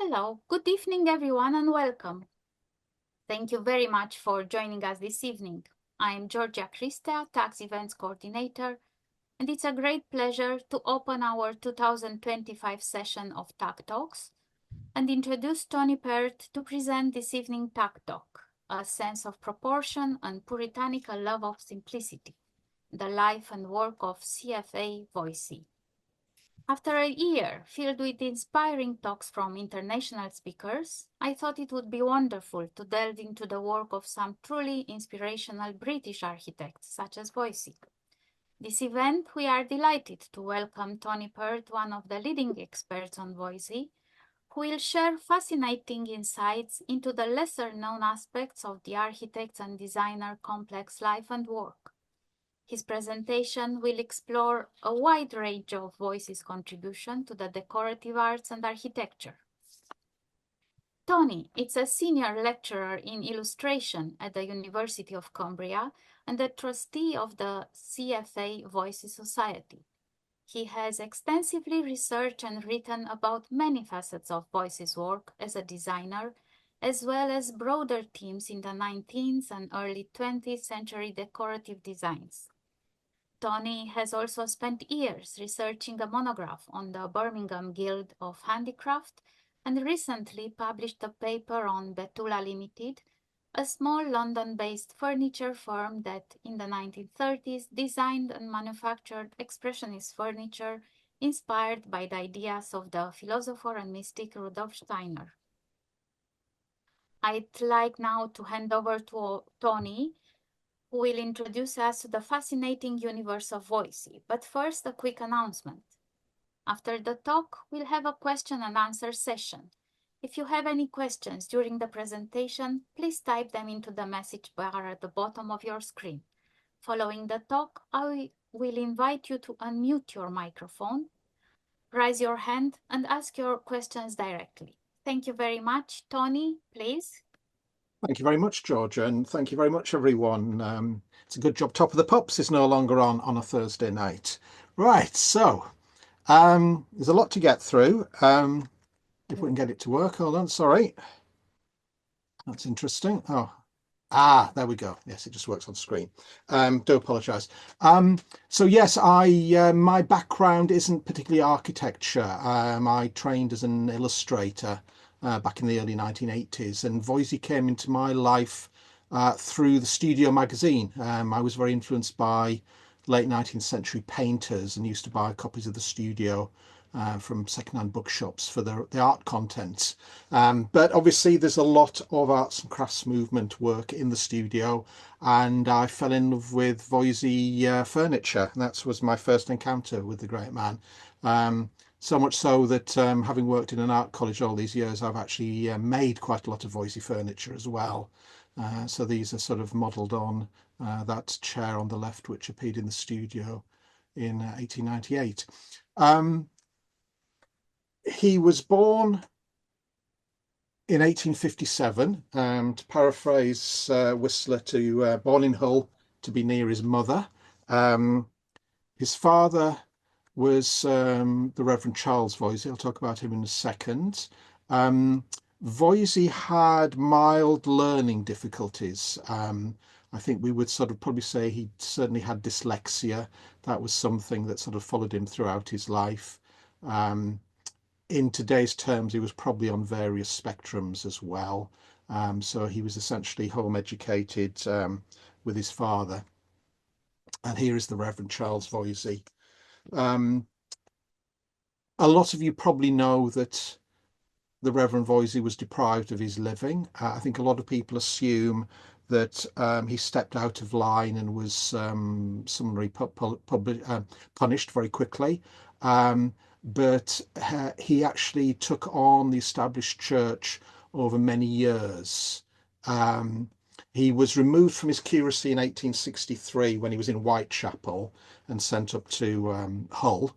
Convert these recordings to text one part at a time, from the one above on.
Hello, good evening everyone and welcome. Thank you very much for joining us this evening. I am Georgia Christea, Tax Events Coordinator, and it's a great pleasure to open our 2025 session of TAC Talks and introduce Tony Peart to present this evening TAC Talk, a sense of proportion and puritanical love of simplicity, the life and work of CFA Voysey. After a year filled with inspiring talks from international speakers, I thought it would be wonderful to delve into the work of some truly inspirational British architects, such as Voysey. This event, we are delighted to welcome Tony Peart, one of the leading experts on Voysey, who will share fascinating insights into the lesser-known aspects of the architect's and designer complex life and work. His presentation will explore a wide range of Voysey's contribution to the decorative arts and architecture. Tony is a senior lecturer in illustration at the University of Cumbria and a trustee of the CFA Voysey Society. He has extensively researched and written about many facets of Voysey's work as a designer, as well as broader themes in the 19th and early 20th century decorative designs. Tony has also spent years researching a monograph on the Birmingham Guild of Handicraft and recently published a paper on Betula Limited, a small London-based furniture firm that in the 1930s designed and manufactured expressionist furniture inspired by the ideas of the philosopher and mystic Rudolf Steiner. I'd like now to hand over to Tony, who will introduce us to the fascinating universe of Voysey. But first, a quick announcement. After the talk, we'll have a question and answer session. If you have any questions during the presentation, please type them into the message bar at the bottom of your screen. Following the talk, I will invite you to unmute your microphone, raise your hand, and ask your questions directly. Thank you very much. Tony, please. Thank you very much, Georgia, and thank you very much, everyone. It's a good job Top of the Pops is no longer on a Thursday night. Right, so there's a lot to get through. If we can get it to work, hold on, sorry. That's interesting. There we go. Yes, it just works on screen. Do apologise. So yes, my background isn't particularly architecture. I trained as an illustrator back in the early 1980s, and Voysey came into my life through the Studio magazine. I was very influenced by late 19th century painters and used to buy copies of the Studio from second-hand bookshops for the art content. But obviously there's a lot of arts and crafts movement work in the Studio, and I fell in love with Voysey furniture. That was my first encounter with the great man. So much so that having worked in an art college all these years, I've actually made quite a lot of Voysey furniture as well. So these are sort of modelled on that chair on the left, which appeared in the Studio in 1898. He was born in 1857, to paraphrase Whistler, born in Hull to be near his mother. His father was the Reverend Charles Voysey. I'll talk about him in a second. Voysey had mild learning difficulties. I think we would sort of probably say he certainly had dyslexia. That was something that sort of followed him throughout his life. In today's terms, he was probably on various spectrums as well. So he was essentially home educated with his father. And here is the Reverend Charles Voysey. A lot of you probably know that the Reverend Voysey was deprived of his living. I think a lot of people assume that he stepped out of line and was summarily punished very quickly. But he actually took on the established church over many years. He was removed from his curacy in 1863 when he was in Whitechapel and sent up to Hull,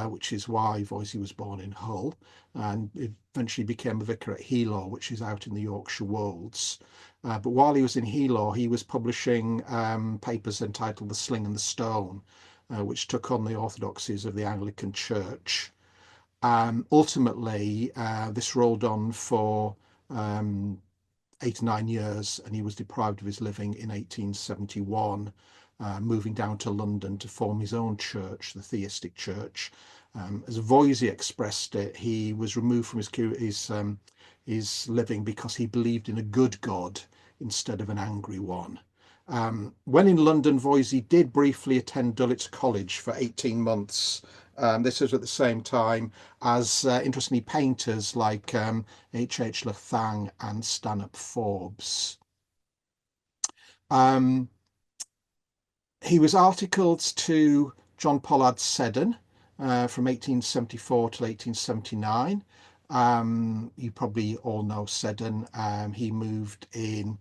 which is why Voysey was born in Hull, and eventually became a vicar at Helaw, which is out in the Yorkshire Wolds. But while he was in Helaw, he was publishing papers entitled The Sling and the Stone, which took on the orthodoxies of the Anglican Church. Ultimately, this rolled on for 8 or 9 years, and he was deprived of his living in 1871, moving down to London to form his own church, the Theistic Church. As Voysey expressed it, he was removed from his living because he believed in a good God instead of an angry one. When in London, Voysey did briefly attend Dulwich College for 18 months. This was at the same time as, interestingly, painters like H. Lathang and Stanhope Forbes. He was articled to John Pollard Seddon from 1874 to 1879. You probably all know Seddon. He moved in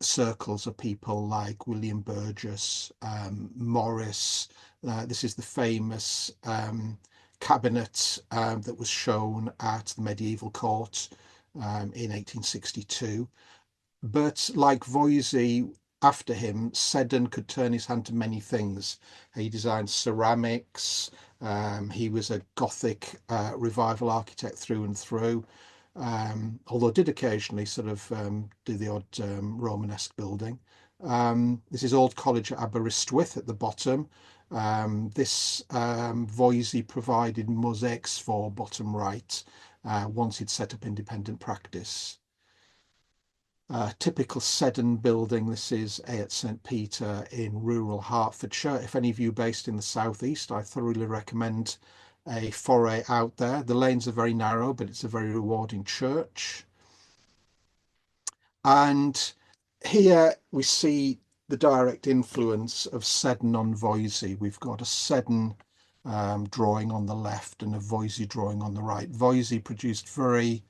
circles of people like William Burgess, Morris. This is the famous cabinet that was shown at the medieval court in 1862. But like Voysey, after him, Seddon could turn his hand to many things. He designed ceramics. He was a Gothic revival architect through and through. Although did occasionally sort of do the odd Romanesque building. This is Old College at Aberystwyth at the bottom. This Voysey provided mosaics for bottom right once he'd set up independent practice. Typical Seddon building. This is at St Peter in rural Hertfordshire. If any of you based in the southeast, I thoroughly recommend a foray out there. The lanes are very narrow, but it's a very rewarding church. And here we see the direct influence of Seddon on Voysey. We've got a Seddon drawing on the left and a Voysey drawing on the right. Voysey produced very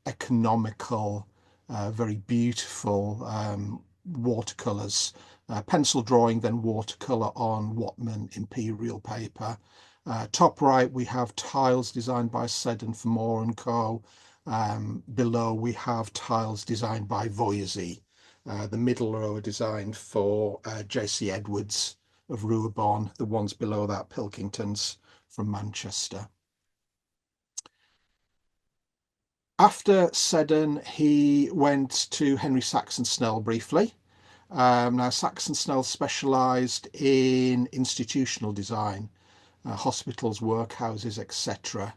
economical, very beautiful watercolours, pencil drawing, then watercolour on Whatman imperial paper. Top right, we have tiles designed by Seddon for Moore and Co. Below, we have tiles designed by Voysey. The middle row are designed for J.C. Edwards of Ruabon. The ones below that, Pilkingtons from Manchester. After Seddon, he went to Henry Saxon Snell briefly. Now, Saxon Snell specialised in institutional design, hospitals, workhouses, etc.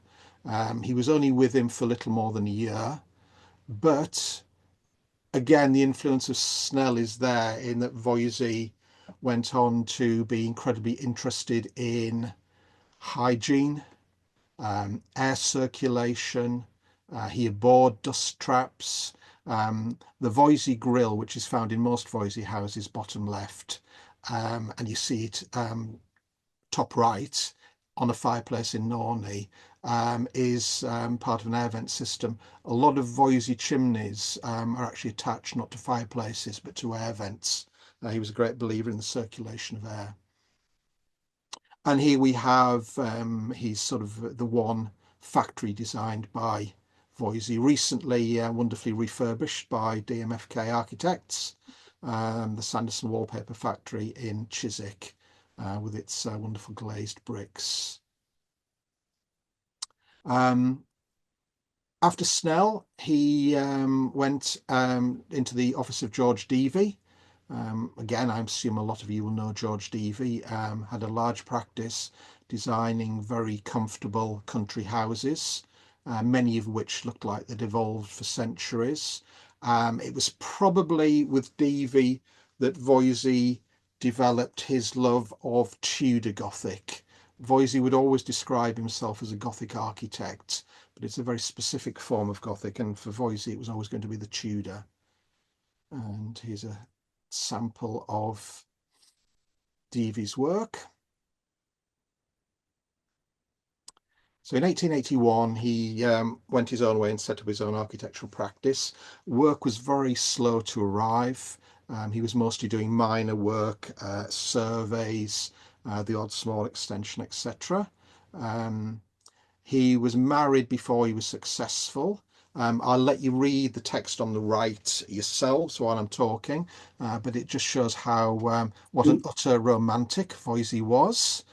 He was only with him for little more than a year, but again, the influence of Snell is there in that Voysey went on to be incredibly interested in hygiene, air circulation. He abhorred dust traps. The Voysey grill, which is found in most Voysey houses, bottom left, and you see it top right on a fireplace in Norney, is part of an air vent system. A lot of Voysey chimneys are actually attached not to fireplaces but to air vents. He was a great believer in the circulation of air. And here we have, he's sort of the one factory designed by Voysey, recently wonderfully refurbished by DMFK Architects, the Sanderson Wallpaper Factory in Chiswick, with its wonderful glazed bricks. After Snell, he went into the office of George Devey. Again, I assume a lot of you will know George Devey. Had a large practice designing very comfortable country houses, many of which looked like they'd evolved for centuries. It was probably with Devey that Voysey developed his love of Tudor Gothic. Voysey would always describe himself as a Gothic architect, but it's a very specific form of Gothic, and for Voysey it was always going to be the Tudor. And here's a sample of Devey's work. So in 1881, he went his own way and set up his own architectural practice. Work was very slow to arrive. He was mostly doing minor work, surveys, the odd small extension, etc. He was married before he was successful. I'll let you read the text on the right yourselves while I'm talking, but it just shows how what an utter romantic Voysey was.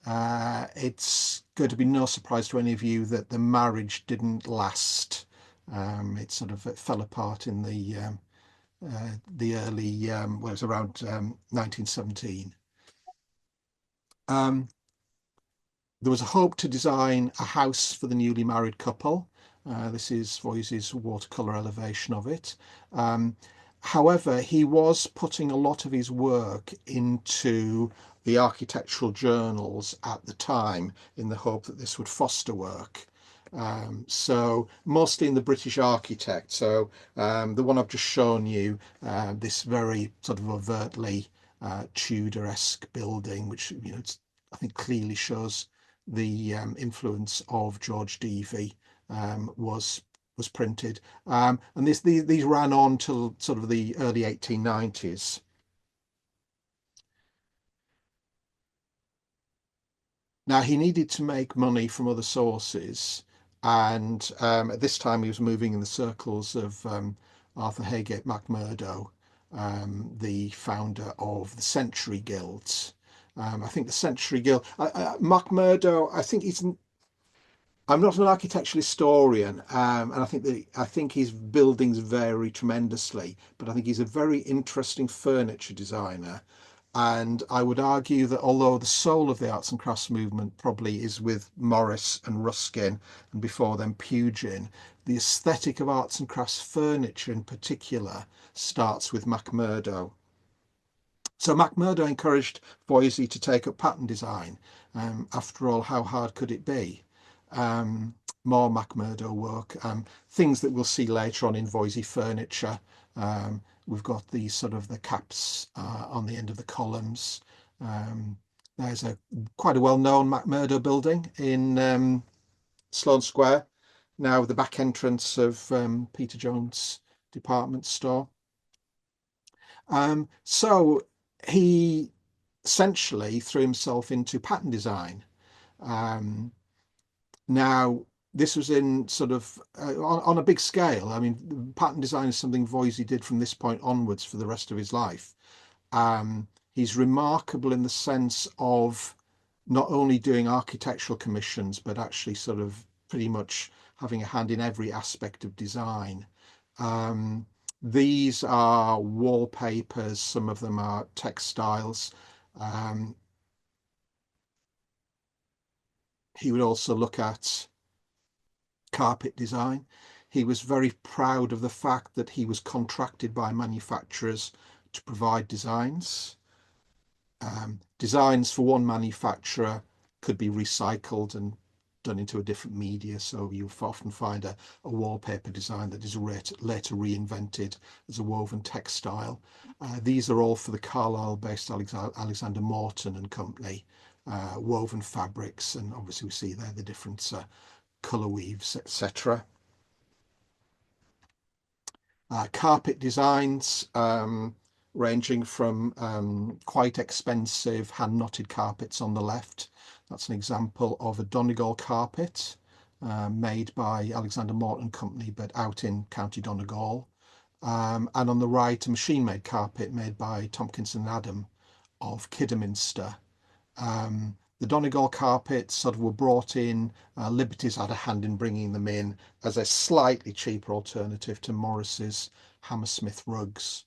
It's going to be no surprise to any of you that the marriage didn't last. It sort of fell apart in the early, well, it was around 1917. There was a hope to design a house for the newly married couple. This is Voysey's watercolour elevation of it. However, he was putting a lot of his work into the architectural journals at the time in the hope that this would foster work. So mostly in the British Architect. So the one I've just shown you, this very sort of overtly Tudor-esque building, which I think clearly shows the influence of George Devey, was printed, and these ran on till sort of the early 1890s. Now he needed to make money from other sources, and at this time he was moving in the circles of Arthur Haygate McMurdo, the founder of the Century Guilds. I think the Century Guild, McMurdo, I'm not an architectural historian, and I think his buildings vary tremendously, but I think he's a very interesting furniture designer. And I would argue that although the soul of the arts and crafts movement probably is with Morris and Ruskin, and before them Pugin, the aesthetic of arts and crafts furniture in particular starts with McMurdo. So McMurdo encouraged Voysey to take up pattern design. After all, how hard could it be? More McMurdo work, things that we'll see later on in Voysey furniture. We've got these sort of the caps on the end of the columns. There's quite a well-known McMurdo building in Sloane Square, now the back entrance of Peter Jones' department store. So he essentially threw himself into pattern design. Now, this was in sort of on a big scale. I mean, pattern design is something Voysey did from this point onwards for the rest of his life. He's remarkable in the sense of not only doing architectural commissions, but actually sort of pretty much having a hand in every aspect of design. These are wallpapers, some of them are textiles. He would also look at carpet design. He was very proud of the fact that he was contracted by manufacturers to provide designs. Designs for one manufacturer could be recycled and done into a different media, so you often find a wallpaper design that is later reinvented as a woven textile. These are all for the Carlisle-based Alexander Morton and Company, woven fabrics, and obviously we see there the different colour weaves, etc. Carpet designs, ranging from quite expensive hand-knotted carpets on the left. That's an example of a Donegal carpet made by Alexander Morton Company, but out in County Donegal. And on the right, a machine-made carpet made by Tompkinson and Adam of Kidderminster. The Donegal carpets sort of were brought in. Liberty's had a hand in bringing them in as a slightly cheaper alternative to Morris's Hammersmith rugs.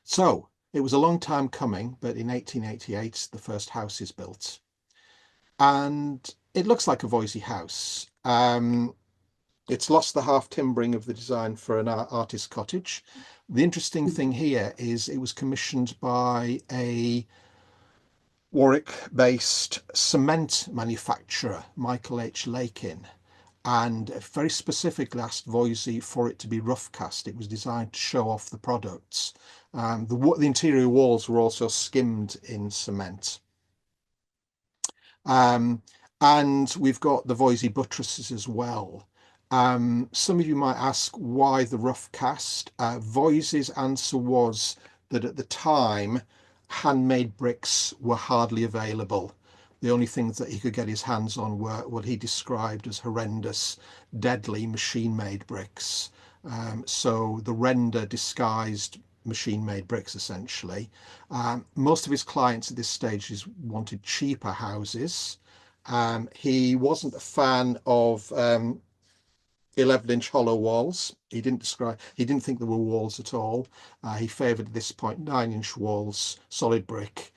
So it was a long time coming, but in 1888 the first house is built, and it looks like a Voysey house. It's lost the half timbering of the design for an artist's cottage. The interesting thing here is it was commissioned by a Warwick-based cement manufacturer, Michael H. Lakin, and very specifically asked Voysey for it to be rough cast. It was designed to show off the products. The interior walls were also skimmed in cement. And we've got the Voysey buttresses as well. Some of you might ask why the rough cast. Voysey's answer was that at the time, handmade bricks were hardly available. The only things that he could get his hands on were what he described as horrendous, deadly machine-made bricks. So the render disguised machine-made bricks, essentially. Most of his clients at this stage wanted cheaper houses. He wasn't a fan of 11-inch hollow walls. He didn't think there were walls at all. He favoured at this point 9-inch walls, solid brick,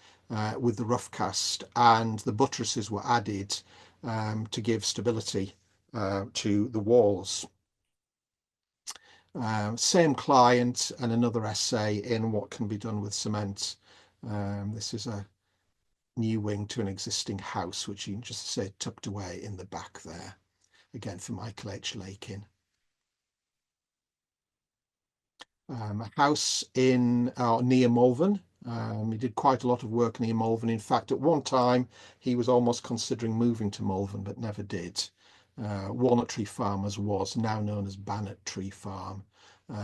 with the rough cast, and the buttresses were added to give stability to the walls. Same client, and another essay in what can be done with cement. This is a new wing to an existing house, which you can just see tucked away in the back there. Again, for Michael H. Lakin. A house in near Malvern. He did quite a lot of work near Malvern. In fact, at one time, he was almost considering moving to Malvern, but never did. Walnut Tree Farmers was now known as Bannock Tree Farm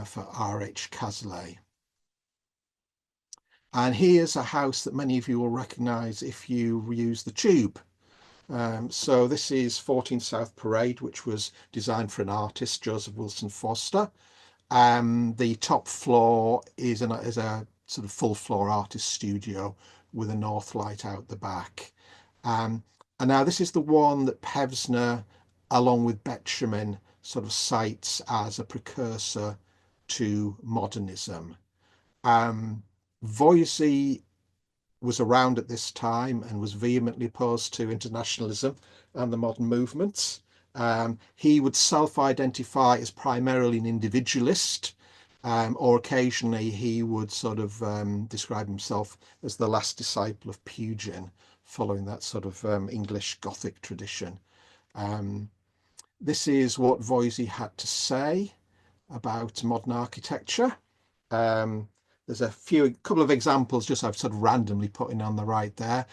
for R.H. Casley. And here's a house that many of you will recognise if you use the tube. So this is 14 South Parade, which was designed for an artist, Joseph Wilson Foster. The top floor is a sort of full floor artist studio with a north light out the back. And now this is the one that Pevsner, along with Betjeman, sort of cites as a precursor to modernism. Voysey was around at this time and was vehemently opposed to internationalism and the modern movements. He would self-identify as primarily an individualist, or occasionally he would sort of describe himself as the last disciple of Pugin, following that sort of English Gothic tradition. This is what Voysey had to say about modern architecture. There's a couple of examples just I've sort of randomly put in on the right there.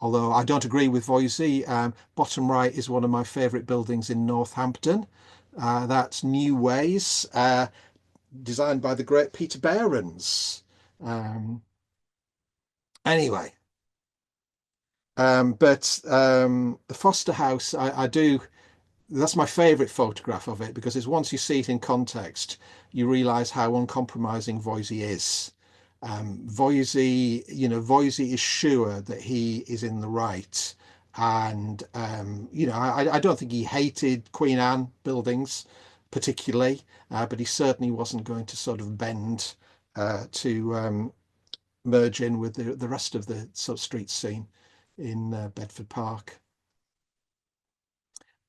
Although I don't agree with Voysey. Bottom right is one of my favourite buildings in Northampton. That's New Ways, designed by the great Peter Behrens. Anyway, but the Foster House, that's my favourite photograph of it, because it's once you see it in context, you realise how uncompromising Voysey is. Voysey is sure that he is in the right, and I don't think he hated Queen Anne buildings particularly, but he certainly wasn't going to sort of bend to merge in with the rest of the sort of street scene in Bedford Park.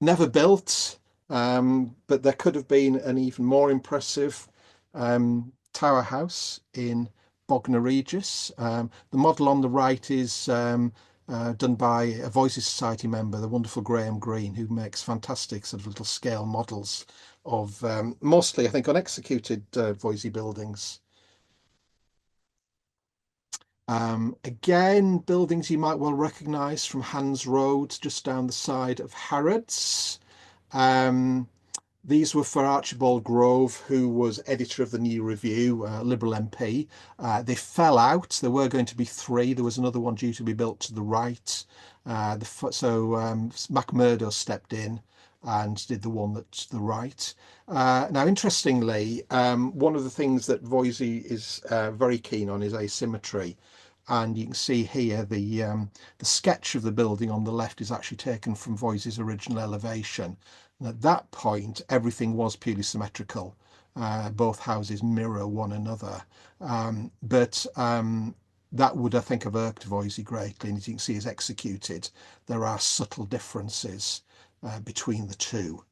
Never built, but there could have been an even more impressive tower house in Bognor Regis. The model on the right is done by a Voysey Society member, the wonderful Graham Green, who makes fantastic sort of little scale models of mostly, I think, unexecuted Voysey buildings. Again, buildings you might well recognise from Hans Road, just down the side of Harrods. These were for Archibald Grove, who was editor of the New Review, Liberal MP. They fell out. There were going to be 3. There was another one due to be built to the right. So Macmurdo stepped in and did the one that's to the right. Now, interestingly, one of the things that Voysey is very keen on is asymmetry. And you can see here the sketch of the building on the left is actually taken from Voysey's original elevation. And at that point, everything was purely symmetrical. Both houses mirror one another. But that would, I think, have irked Voysey greatly. And as you can see, as executed, there are subtle differences between the two.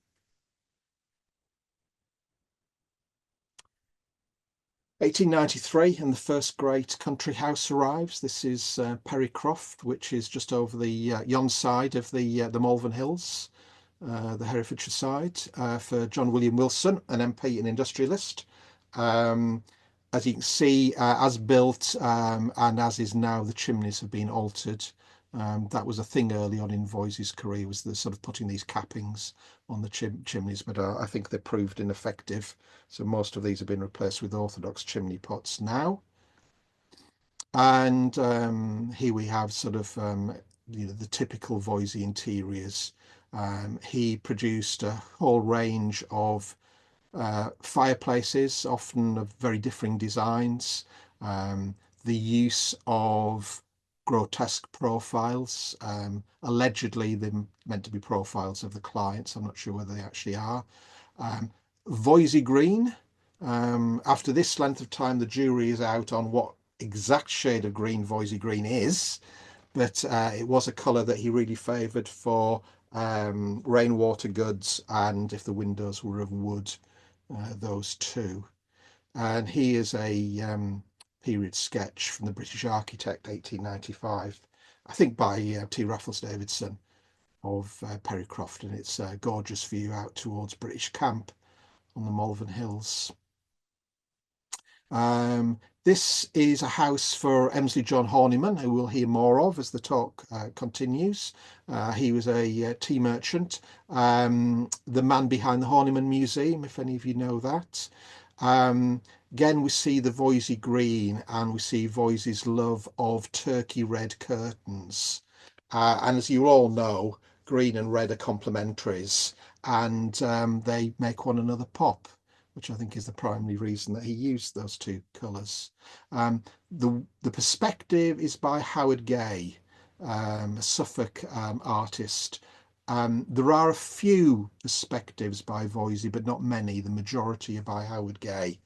(1893) and the first great country house arrives. This is Perrycroft, which is just over the yon side of the Malvern Hills, the Herefordshire side, for John William Wilson, an MP and industrialist. As you can see, as built and as is now, the chimneys have been altered. That was a thing early on in Voysey's career, was the sort of putting these cappings on the chimneys, but I think they proved ineffective. So most of these have been replaced with orthodox chimney pots now. And here we have sort of the typical Voysey interiors. He produced a whole range of Fireplaces, often of very differing designs. Um, the use of grotesque profiles. Allegedly, they're meant to be profiles of the clients. I'm not sure whether they actually are. Um, Voysey green. After this length of time, the jury is out on what exact shade of green Voysey green is, but it was a colour that he really favoured for rainwater goods, and if the windows were of wood, those two. And he is a period sketch from the British Architect, 1895, I think by T. Raffles Davidson of Perrycroft, and it's a gorgeous view out towards British Camp on the Malvern Hills. This is a house for Emsley John Horniman, who we'll hear more of as the talk continues. He was a tea merchant, the man behind the Horniman Museum, if any of you know that. Again, we see the Voysey green, and we see Voysey's love of turkey red curtains. And as you all know, green and red are complementaries, and they make one another pop, which I think is the primary reason that he used those two colours. The perspective is by Howard Gay, a Suffolk artist. There are a few perspectives by Voysey, but not many. The majority are by Howard Gay.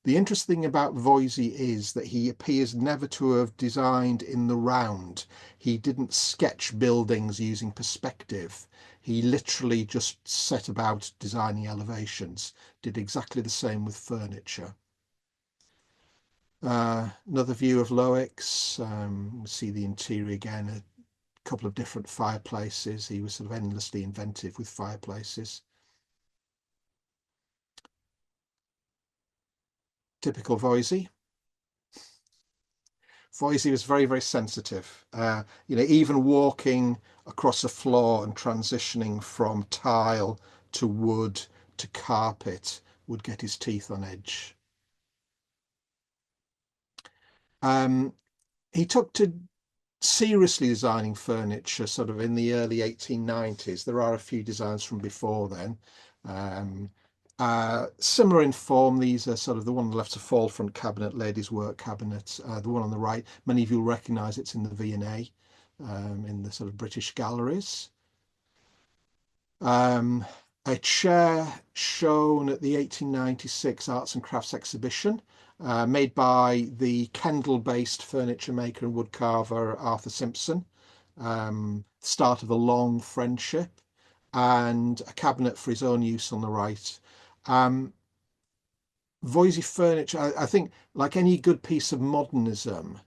The interesting thing about Voysey is that he appears never to have designed in the round. He didn't sketch buildings using perspective. He literally just set about designing elevations, did exactly the same with furniture. Another view of Lowick's, we see the interior again, a couple of different fireplaces. He was sort of endlessly inventive with fireplaces. Typical Voysey. Voysey was very, very sensitive. Even walking across a floor and transitioning from tile to wood to carpet would get his teeth on edge. He took to seriously designing furniture sort of in the early 1890s. There are a few designs from before then. Similar in form. These are sort of the one on the left, a fall front cabinet, ladies' work cabinet. The one on the right, many of you will recognise it's in the V&A, in the sort of British galleries. A chair shown at the 1896 Arts and Crafts exhibition, made by the Kendal-based furniture maker and woodcarver Arthur Simpson. Start of a long friendship, and a cabinet for his own use on the right. Voysey furniture, I think, like any good piece of modernism,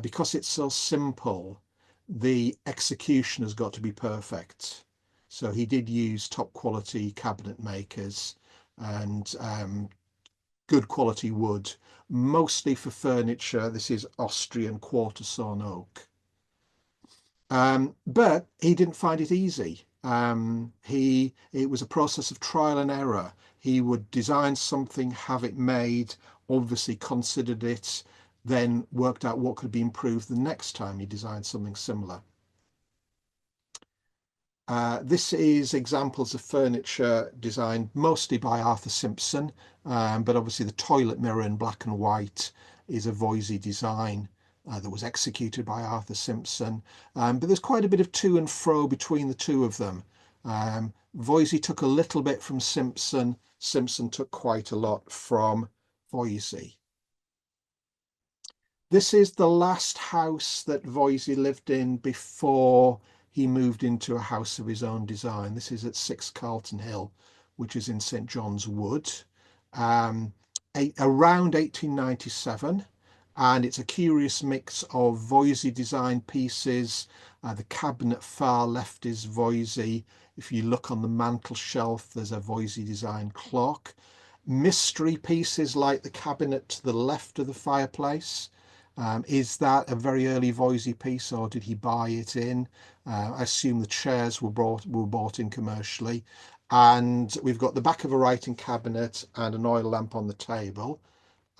because it's so simple, the execution has got to be perfect. So he did use top quality cabinet makers and good quality wood, mostly for furniture. This is Austrian quarter sawn oak. But he didn't find it easy. It was a process of trial and error. He would design something, have it made, obviously considered it, then worked out what could be improved the next time he designed something similar. This is examples of furniture designed mostly by Arthur Simpson, but obviously the toilet mirror in black and white is a Voysey design that was executed by Arthur Simpson. But there's quite a bit of to and fro between the two of them. Voysey took a little bit from Simpson. Simpson took quite a lot from Voysey. This is the last house that Voysey lived in before he moved into a house of his own design. This is at 6 Carlton Hill, which is in St John's Wood, around 1897. And it's a curious mix of Voysey design pieces. The cabinet far left is Voysey. If you look on the mantel shelf, there's a Voysey design clock. Mystery pieces like the cabinet to the left of the fireplace. Is that a very early Voysey piece, or did he buy it in? I assume the chairs were bought in commercially. And we've got the back of a writing cabinet and an oil lamp on the table.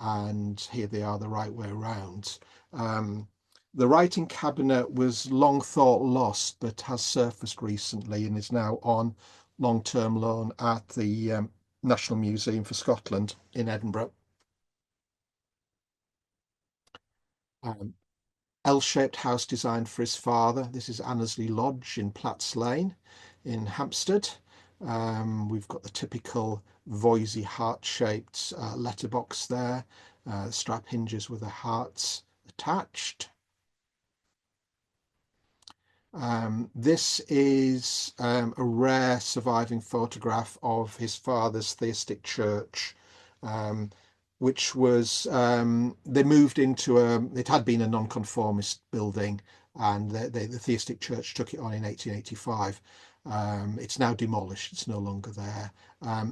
And here they are the right way around. The writing cabinet was long thought lost, but has surfaced recently and is now on long-term loan at the National Museum for Scotland in Edinburgh. Um, L-shaped house designed for his father. This is Annesley Lodge in Platts Lane in Hampstead. We've got the typical Voysey heart-shaped letterbox there. Strap hinges with the hearts attached. This is a rare surviving photograph of his father's theistic church, which was, they moved into it had been a nonconformist building, and the theistic church took it on in 1885. It's now demolished, it's no longer there.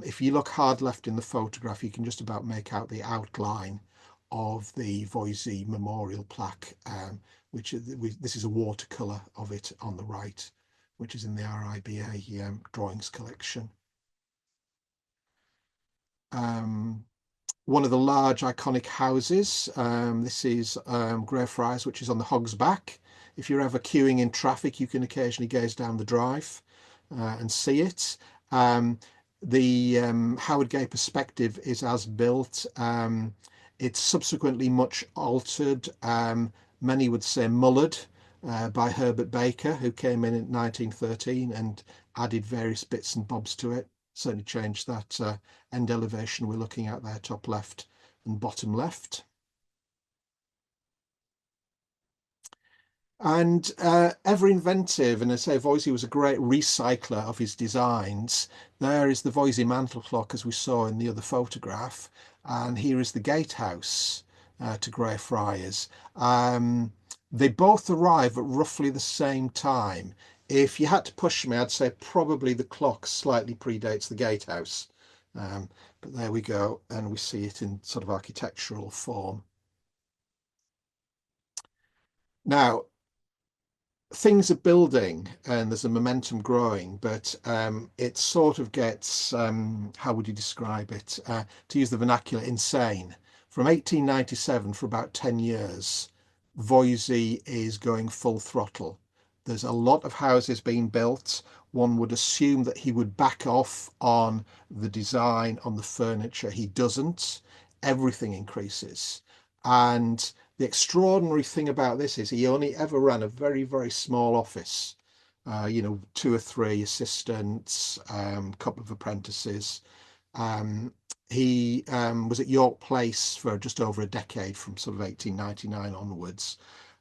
If you look hard left in the photograph, you can just about make out the outline of the Voysey memorial plaque, this is a watercolour of it on the right, which is in the RIBA drawings collection. One of the large iconic houses, this is Greyfriars, which is on the Hog's Back. If you're ever queuing in traffic, you can occasionally gaze down the drive and see it. The Howard Gay perspective is as built. It's subsequently much altered. Many would say mullered by Herbert Baker, who came in 1913 and added various bits and bobs to it. Certainly changed that end elevation we're looking at there, top left and bottom left. And ever inventive, and I say Voysey was a great recycler of his designs. There is the Voysey mantel clock, as we saw in the other photograph, and here is the gatehouse to Greyfriars. They both arrive at roughly the same time. If you had to push me, I'd say probably the clock slightly predates the gatehouse. But there we go, and we see it in sort of architectural form. Now, things are building and there's a momentum growing, but it sort of gets, how would you describe it? To use the vernacular, insane. From 1897, for about 10 years, Voysey is going full throttle. There's a lot of houses being built. One would assume that he would back off on the design, on the furniture. He doesn't. Everything increases. And the extraordinary thing about this is he only ever ran a very, very small office. 2 or 3 assistants, a couple of apprentices. He was at York Place for just over a decade, from sort of 1899 onwards.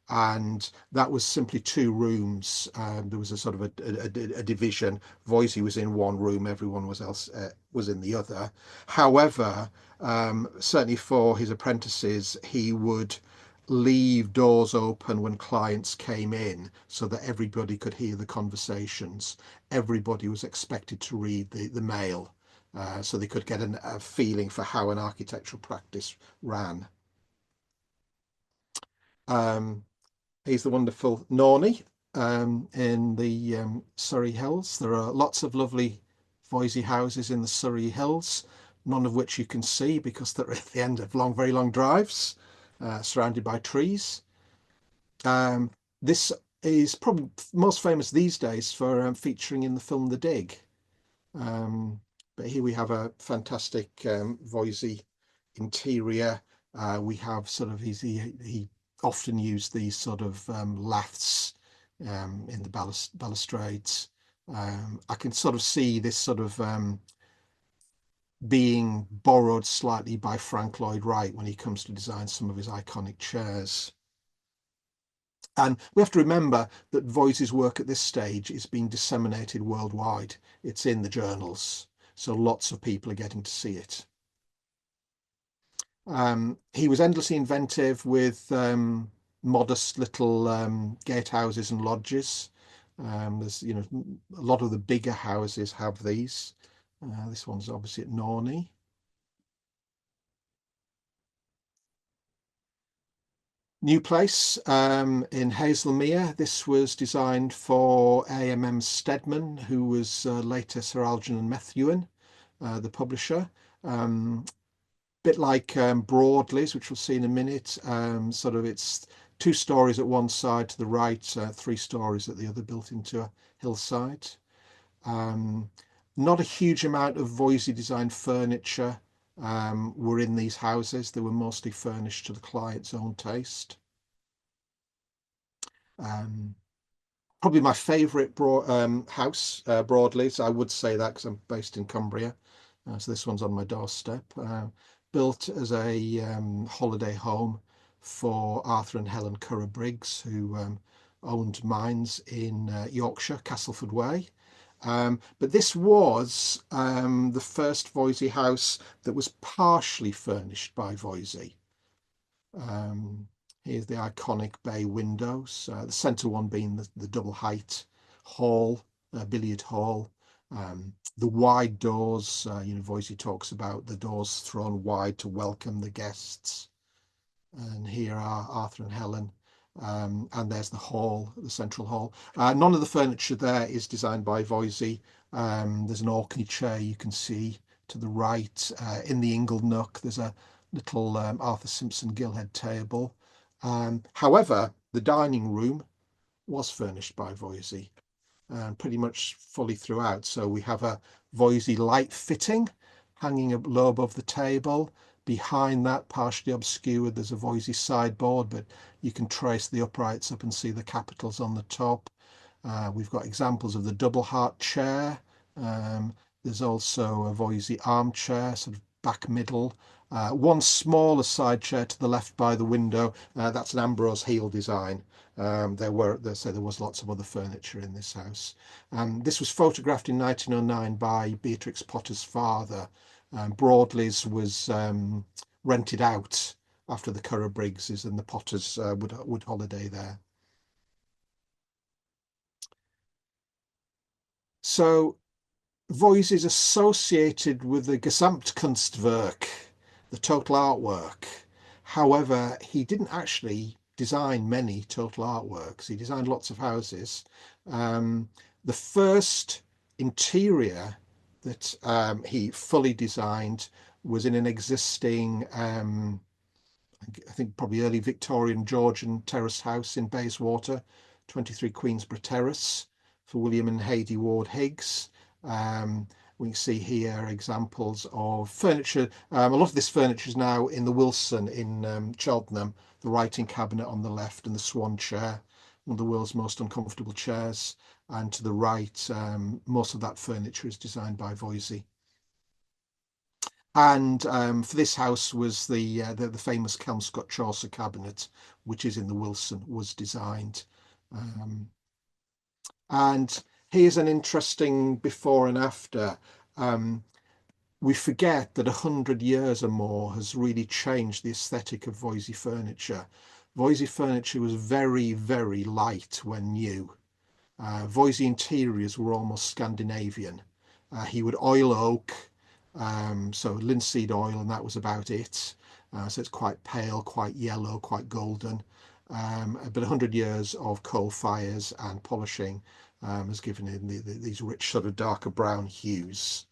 And that was simply 2 rooms. There was a sort of a division. Voysey was in one room, everyone else was in the other. However, certainly for his apprentices, he would leave doors open when clients came in so that everybody could hear the conversations. Everybody was expected to read the mail, so they could get a feeling for how an architectural practice ran. He's the wonderful Norney in the Surrey Hills. There are lots of lovely Voysey houses in the Surrey Hills, none of which you can see because they're at the end of very long drives, surrounded by trees. This is probably most famous these days for featuring in the film The Dig. But here we have a fantastic Voysey interior. We have sort of he often used these sort of laths in the balustrades. I can sort of see this sort of being borrowed slightly by Frank Lloyd Wright when he comes to design some of his iconic chairs. And we have to remember that Voysey's work at this stage is being disseminated worldwide. It's in the journals, so lots of people are getting to see it. He was endlessly inventive with modest little gatehouses and lodges. There's, a lot of the bigger houses have these. This one's obviously at Norney. New place in Haslemere. This was designed for A.M.M. Stedman, who was later Sir Algernon Methuen, the publisher. Bit like Broadley's, which we'll see in a minute. Sort of it's 2 stories at one side to the right, 3 stories at the other, built into a hillside. Not a huge amount of Voysey designed furniture were in these houses. They were mostly furnished to the client's own taste. Probably my favourite house, Broadleys. I would say that because I'm based in Cumbria. So this one's on my doorstep. Built as a holiday home for Arthur and Helen Currer-Briggs, who owned mines in Yorkshire, Castleford Way. But this was the first Voysey house that was partially furnished by Voysey. Here's the iconic bay windows, the centre one being the double height hall, billiard hall. The wide doors, Voysey talks about the doors thrown wide to welcome the guests. And here are Arthur and Helen. And there's the hall, the central hall. None of the furniture there is designed by Voysey. There's an Orkney chair you can see to the right. In the ingle nook, there's a little Arthur Simpson Gillhead table. However, the dining room was furnished by Voysey, pretty much fully throughout. So we have a Voysey light fitting hanging up low above the table. Behind that, partially obscured, there's a Voysey sideboard, but you can trace the uprights up and see the capitals on the top. We've got examples of the double heart chair. There's also a Voysey armchair, sort of back middle. One smaller side chair to the left by the window. That's an Ambrose heel design. There was lots of other furniture in this house. This was photographed in 1909 by Beatrix Potter's father. Broadley's was rented out after the Currer-Briggses, and the Potters would holiday there. So Voysey is associated with the Gesamtkunstwerk, the total artwork. However, he didn't actually design many total artworks. He designed lots of houses. The first interior that he fully designed was in an existing, I think probably early Victorian Georgian terrace house in Bayswater, 23 Queensborough Terrace, for William and Haidee Ward Higgs. We can see here examples of furniture. A lot of this furniture is now in the Wilson in Cheltenham, the writing cabinet on the left and the swan chair, one of the world's most uncomfortable chairs. And to the right, most of that furniture is designed by Voysey. And for this house was the famous Kelmscott Chaucer cabinet, which is in the Wilson, was designed. And here's an interesting before and after. We forget that 100 years or more has really changed the aesthetic of Voysey furniture. Voysey furniture was very, very light when new. Voysey interiors were almost Scandinavian. He would oil oak, so linseed oil, and that was about it. So it's quite pale, quite yellow, quite golden. But 100 years of coal fires and polishing has given it these rich sort of darker brown hues.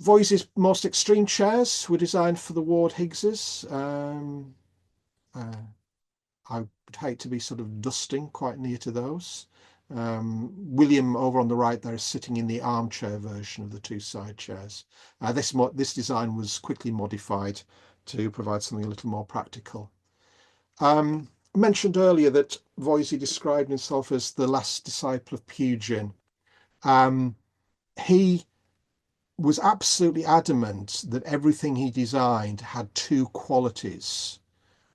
Voysey's most extreme chairs were designed for the Ward Higgses. I would hate to be sort of dusting quite near to those. William over on the right there is sitting in the armchair version of the two side chairs. This design was quickly modified to provide something a little more practical. I mentioned earlier that Voysey described himself as the last disciple of Pugin. He was absolutely adamant that everything he designed had two qualities.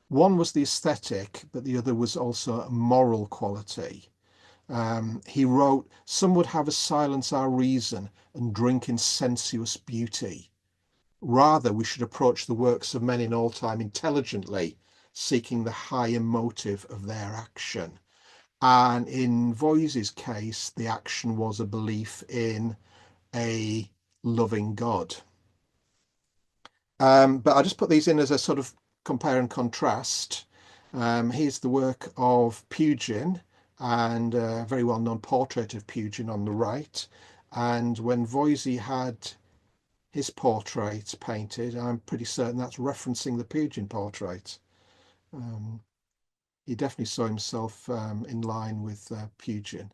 One was the aesthetic, but the other was also a moral quality. He wrote, "Some would have us silence our reason and drink in sensuous beauty. Rather, we should approach the works of men in all time intelligently, seeking the higher motive of their action." And in Voysey's case, the action was a belief in a loving God. But I just put these in as a sort of compare and contrast. Here's the work of Pugin and a very well-known portrait of Pugin on the right. And when Voysey had his portrait painted, I'm pretty certain that's referencing the Pugin portrait. He definitely saw himself in line with Pugin.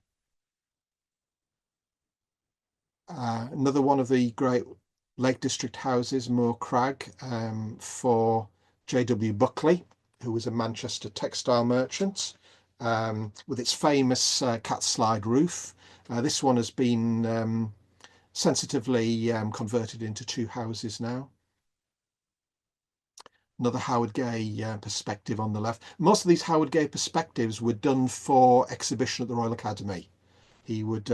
Another one of the great Lake District houses, Moor Crag, for J.W. Buckley, who was a Manchester textile merchant, with its famous cat slide roof. This one has been sensitively converted into two houses now. Another Howard Gay perspective on the left. Most of these Howard Gay perspectives were done for exhibition at the Royal Academy. He would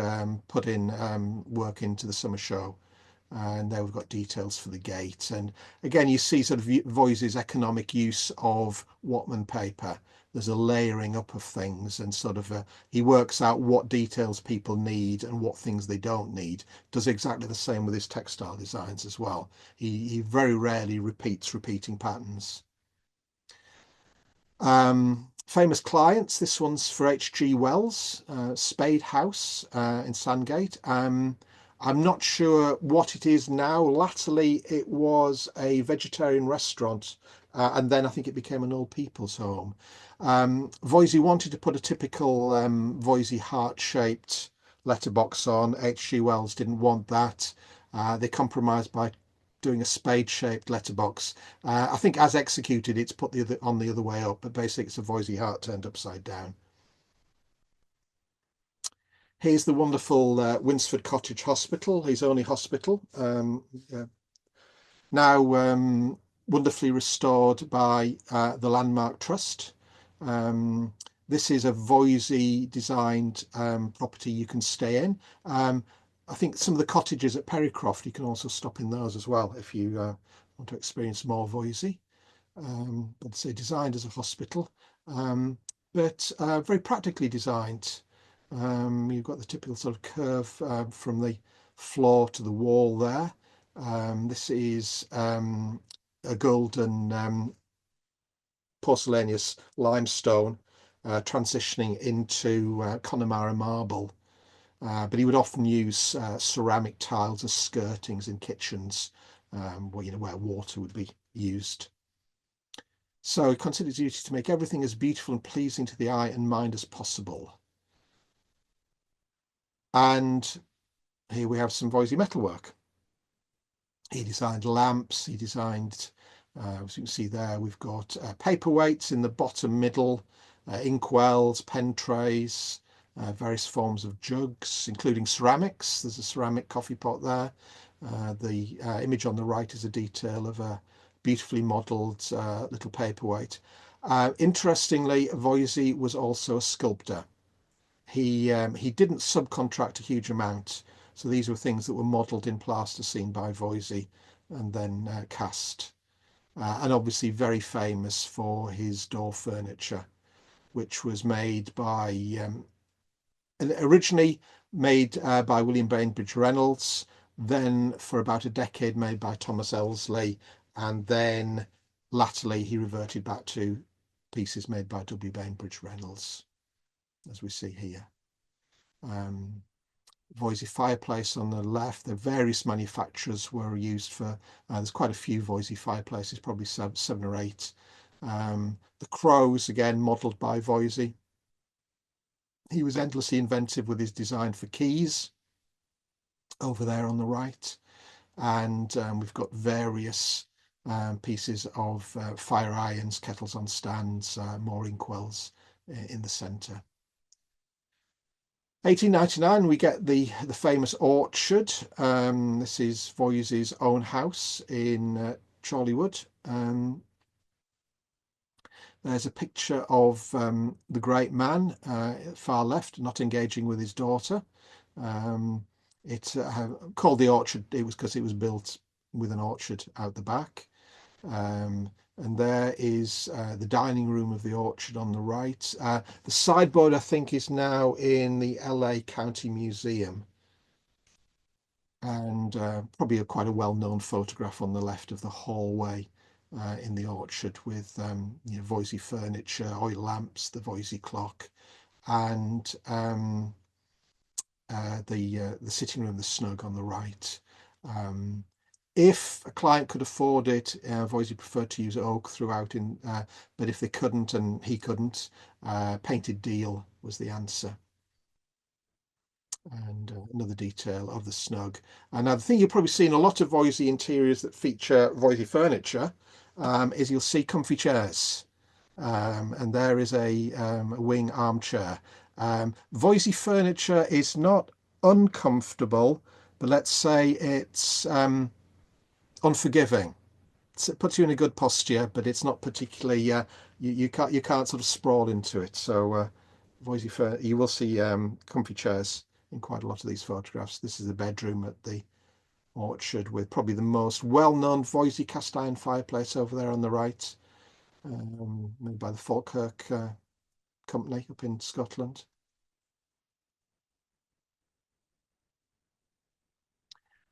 put in work into the summer show. And there we've got details for the gate. And again, you see sort of Voysey's economic use of Whatman paper. There's a layering up of things, and sort of he works out what details people need and what things they don't need. Does exactly the same with his textile designs as well. He very rarely repeats repeating patterns. Famous clients. This one's for H.G. Wells, Spade House in Sandgate. I'm not sure what it is now. Latterly, it was a vegetarian restaurant, and then I think it became an old people's home. Voysey wanted to put a typical Voysey heart-shaped letterbox on. H.G. Wells didn't want that. They compromised by doing a spade-shaped letterbox. I think as executed, it's put on the other way up, but basically it's a Voysey heart turned upside down. Here's the wonderful Winsford Cottage Hospital, his only hospital. Yeah. Now wonderfully restored by the Landmark Trust. This is a Voysey designed property you can stay in. I think some of the cottages at Perrycroft, you can also stop in those as well if you want to experience more Voysey. But say designed as a hospital, but very practically designed. You've got the typical sort of curve from the floor to the wall there. This is a golden porcelaneous limestone transitioning into Connemara marble. But he would often use ceramic tiles as skirtings in kitchens, where water would be used. So he considered his duty to make everything as beautiful and pleasing to the eye and mind as possible. And here we have some Voysey metalwork. He designed lamps, he designed, as you can see there, we've got paperweights in the bottom middle, inkwells, pen trays, various forms of jugs, including ceramics. There's a ceramic coffee pot there. The image on the right is a detail of a beautifully modelled little paperweight. Interestingly, Voysey was also a sculptor. He didn't subcontract a huge amount, so these were things that were modelled in plasticine by Voysey and then cast. And obviously very famous for his door furniture, which was made by originally made by William Bainbridge Reynolds, then for about a decade made by Thomas Elsley, and then latterly he reverted back to pieces made by W. Bainbridge Reynolds, as we see here. Voysey fireplace on the left. The various manufacturers were used for, there's quite a few Voysey fireplaces, probably seven or eight. The crows, again, modelled by Voysey. He was endlessly inventive with his design for keys over there on the right. And we've got various pieces of fire irons, kettles on stands, more inkwells in the centre. 1899, we get the famous orchard. This is Voysey's own house in Chorleywood. There's a picture of the great man far left, not engaging with his daughter. It's called the orchard. It was because it was built with an orchard out the back. And there is the dining room of the orchard on the right. The sideboard, I think, is now in the LA County Museum. And probably quite a well-known photograph on the left of the hallway in the orchard with Voysey furniture, oil lamps, the Voysey clock, and the sitting room, the snug on the right. If a client could afford it, Voysey preferred to use oak throughout, but if they couldn't and he couldn't, painted deal was the answer. and another detail of the snug. And now the thing you'll probably see in a lot of Voysey interiors that feature Voysey furniture is you'll see comfy chairs. And there is a wing armchair. Voysey furniture is not uncomfortable, but let's say it's unforgiving. It puts you in a good posture, but it's not particularly. You can't sort of sprawl into it. So Voysey you will see comfy chairs in quite a lot of these photographs. This is the bedroom at the orchard with probably the most well-known Voysey cast iron fireplace over there on the right, made by the Falkirk company up in Scotland.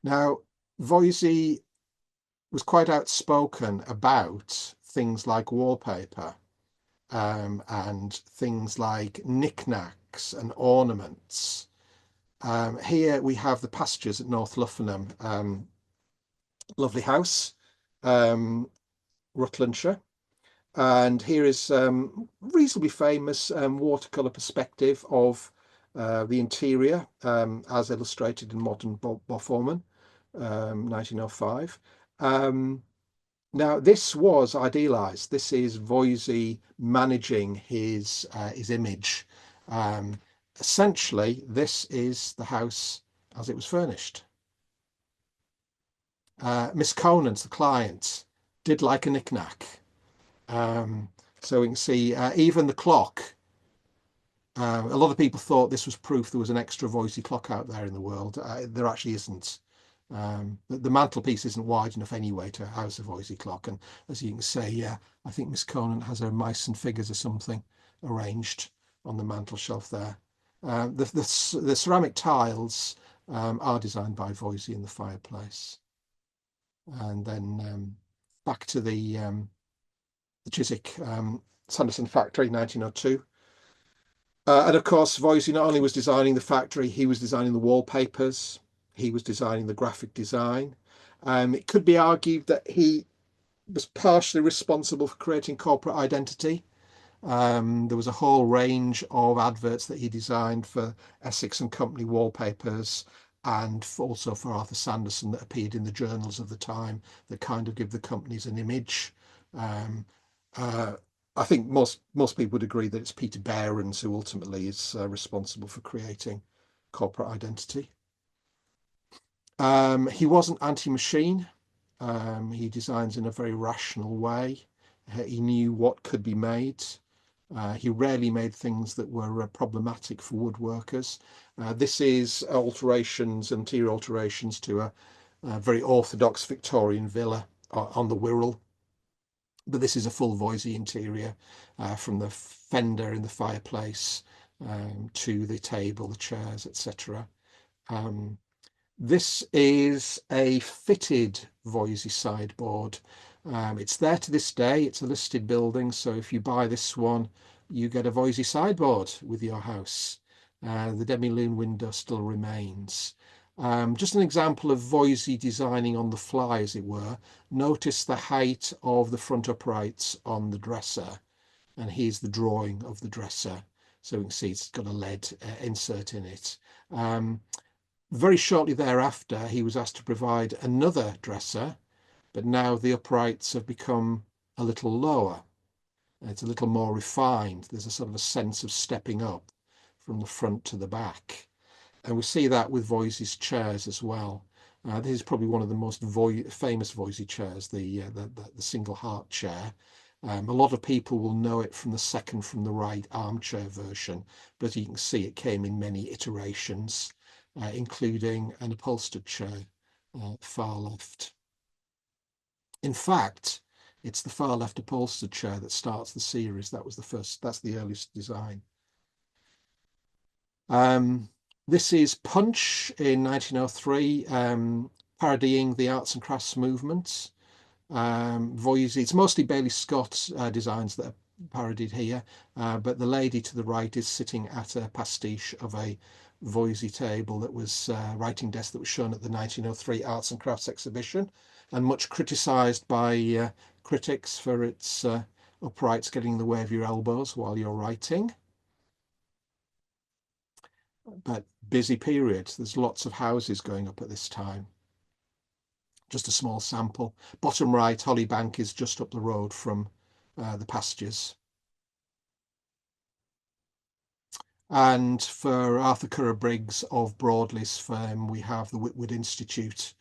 Now, Voysey was quite outspoken about things like wallpaper and things like knickknacks and ornaments. Here we have the pastures at North Luffenham, lovely house, Rutlandshire. And here is reasonably famous watercolour perspective of the interior as illustrated in Modern Boforman, 1905. Now this was idealised. This is Voysey managing his image. Essentially, this is the house as it was furnished. Miss Conant's the client did like a knick-knack. So we can see even the clock. A lot of people thought this was proof there was an extra Voysey clock out there in the world. There actually isn't. The mantelpiece isn't wide enough anyway to house a Voysey clock. And as you can see, I think Miss Conant has her mice and figures or something arranged on the mantel shelf there. The ceramic tiles are designed by Voysey in the fireplace. And then back to the Chiswick Sanderson factory, 1902. And of course, Voysey not only was designing the factory, he was designing the wallpapers, he was designing the graphic design. It could be argued that he was partially responsible for creating corporate identity. There was a whole range of adverts that he designed for Essex and Company wallpapers, and also for Arthur Sanderson, that appeared in the journals of the time that kind of give the companies an image. I think most people would agree that it's Peter Behrens who ultimately is responsible for creating corporate identity. He wasn't anti-machine. He designs in a very rational way. He knew what could be made. He rarely made things that were problematic for woodworkers. This is interior alterations to a very orthodox Victorian villa on the Wirral. But this is a full Voysey interior, from the fender in the fireplace to the table, the chairs, etc. This is a fitted Voysey sideboard. It's there to this day. It's a listed building, so if you buy this one, you get a Voysey sideboard with your house. The demi-lune window still remains. Just an example of Voysey designing on the fly, as it were. Notice the height of the front uprights on the dresser, and here's the drawing of the dresser. So we can see it's got a lead insert in it. Very shortly thereafter, he was asked to provide another dresser, but now the uprights have become a little lower. It's a little more refined. There's a sort of a sense of stepping up from the front to the back. And we see that with Voysey's chairs as well. This is probably one of the most famous Voysey chairs, the single heart chair. A lot of people will know it from the second from the right armchair version, but as you can see, it came in many iterations, including an upholstered chair, far left. In fact, it's the far left upholstered chair that starts the series. That's the earliest design. This is Punch in 1903, parodying the arts and crafts movement. Voysey, it's mostly Bailey Scott designs that are parodied here, but the lady to the right is sitting at a pastiche of a Voysey table that was writing desk that was shown at the 1903 Arts and Crafts exhibition, and much criticised by critics for its uprights getting in the way of your elbows while you're writing. but busy period. There's lots of houses going up at this time. Just a small sample. Bottom right, Hollybank is just up the road from the pastures. And for Arthur Currer Briggs of Broadley's firm, we have the Whitwood Institute,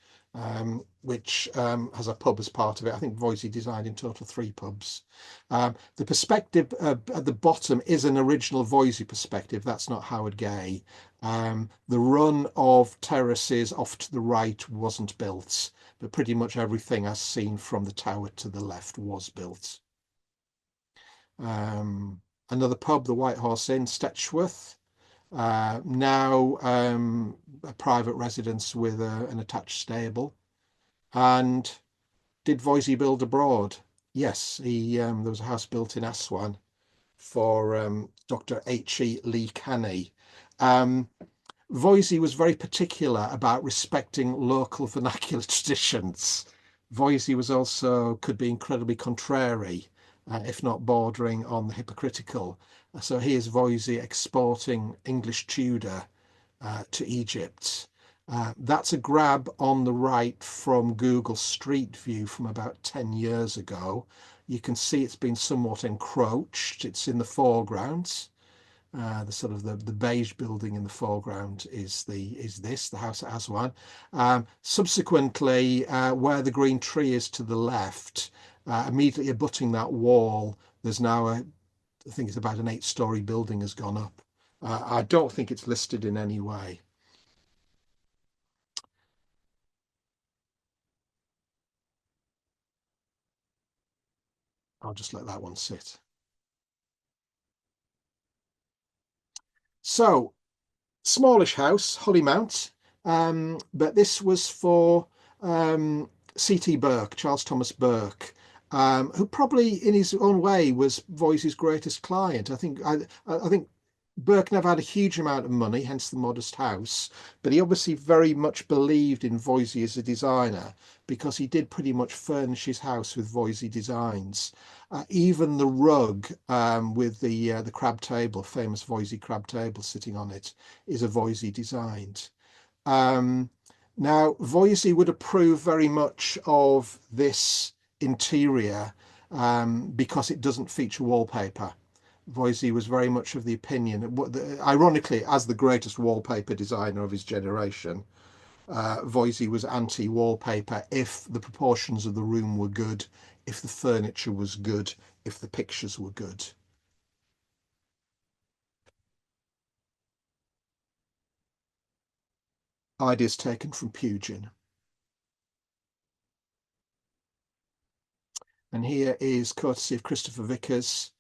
which has a pub as part of it. I think Voysey designed in total 3 pubs. The perspective at the bottom is an original Voysey perspective. That's not Howard Gay. The run of terraces off to the right wasn't built, but pretty much everything as seen from the tower to the left was built. Another pub, the White Horse Inn, Stetchworth, now a private residence with an attached stable. And did Voysey build abroad? Yes, there was a house built in Aswan for Dr. H.E. Lee Canny. Voysey was very particular about respecting local vernacular traditions. Voysey was also could be incredibly contrary, if not bordering on the hypocritical. So here's Voysey exporting English Tudor to Egypt. That's a grab on the right from Google Street View from about 10 years ago. You can see it's been somewhat encroached. It's in the foreground. The sort of the beige building in the foreground is the house at Aswan. Subsequently, where the green tree is to the left, immediately abutting that wall, there's now I think it's about an 8-story building has gone up. I don't think it's listed in any way. I'll just let that one sit. So, smallish house, Hollymount, but this was for C.T. Burke, Charles Thomas Burke, who probably in his own way was Voysey's greatest client. I think Burke never had a huge amount of money, hence the modest house, but he obviously very much believed in Voysey as a designer because he did pretty much furnish his house with Voysey designs. Even the rug with the crab table, famous Voysey crab table sitting on it, is a Voysey designed. Now, Voysey would approve very much of this interior because it doesn't feature wallpaper. Voysey was very much of the opinion, ironically, as the greatest wallpaper designer of his generation, Voysey was anti-wallpaper if the proportions of the room were good, if the furniture was good, if the pictures were good. Ideas taken from Pugin. And here is, courtesy of Christopher Vickers,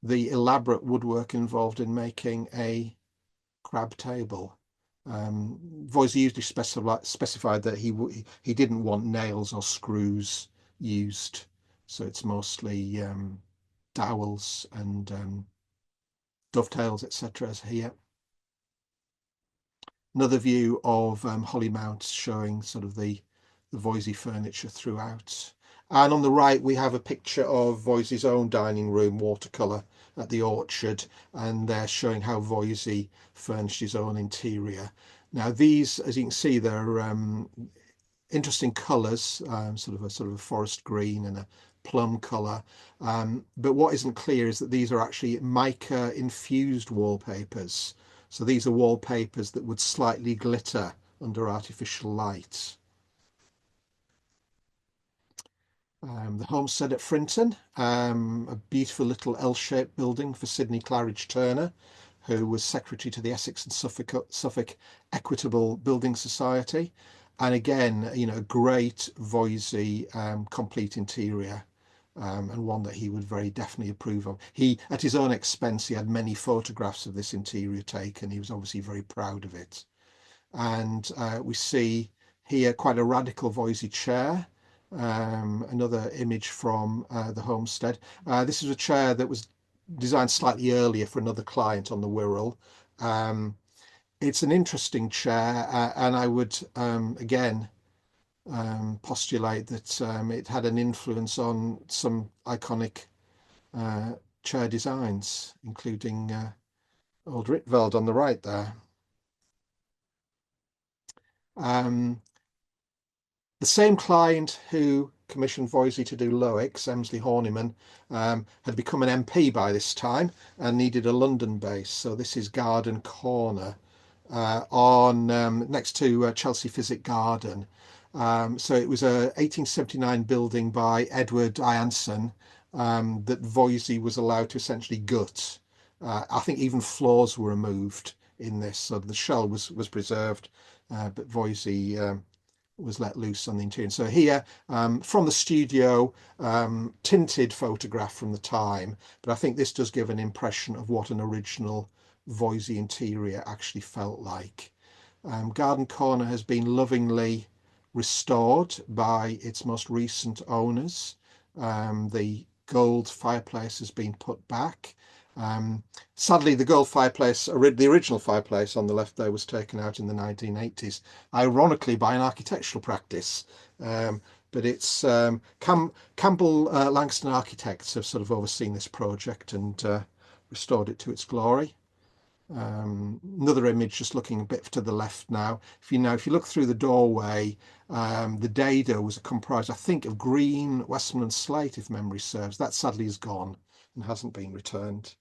the elaborate woodwork involved in making a crab table. Voysey usually specified that he didn't want nails or screws used, so it's mostly dowels and dovetails, etc. as here. Another view of Hollymount showing sort of the Voysey furniture throughout. And on the right, we have a picture of Voysey's own dining room watercolour at the Orchard, and they're showing how Voysey furnished his own interior. Now, these, as you can see, they're interesting colours, sort of a forest green and a plum colour. But what isn't clear is that these are actually mica infused wallpapers. So these are wallpapers that would slightly glitter under artificial light. The homestead at Frinton, a beautiful little L-shaped building for Sidney Claridge Turner, who was secretary to the Essex and Suffolk Equitable Building Society. And again, you know, great Voysey complete interior, and one that he would very definitely approve of. He, at his own expense, he had many photographs of this interior taken. He was obviously very proud of it. And we see here quite a radical Voysey chair. Another image from the homestead. This is a chair that was designed slightly earlier for another client on the Wirral. It's an interesting chair, and I would again postulate that it had an influence on some iconic chair designs, including Old Rietveld on the right there. The same client who commissioned Voysey to do Lowick's, Emsley Horniman, had become an MP by this time and needed a London base. So this is Garden Corner on next to Chelsea Physic Garden. So it was a 1879 building by Edward Ianson that Voysey was allowed to essentially gut. I think even floors were removed in this, so the shell was preserved, but Voysey was let loose on the interior. So here, from the studio, tinted photograph from the time, but I think this does give an impression of what an original Voysey interior actually felt like. Garden Corner has been lovingly restored by its most recent owners. The gold fireplace has been put back. Sadly, the gold fireplace, the original fireplace on the left there, was taken out in the 1980s, ironically by an architectural practice. But it's Campbell Langston Architects have sort of overseen this project and restored it to its glory. Another image just looking a bit to the left now. If you look through the doorway, the dado was comprised, I think, of green Westmoreland slate, if memory serves. That sadly is gone and hasn't been returned.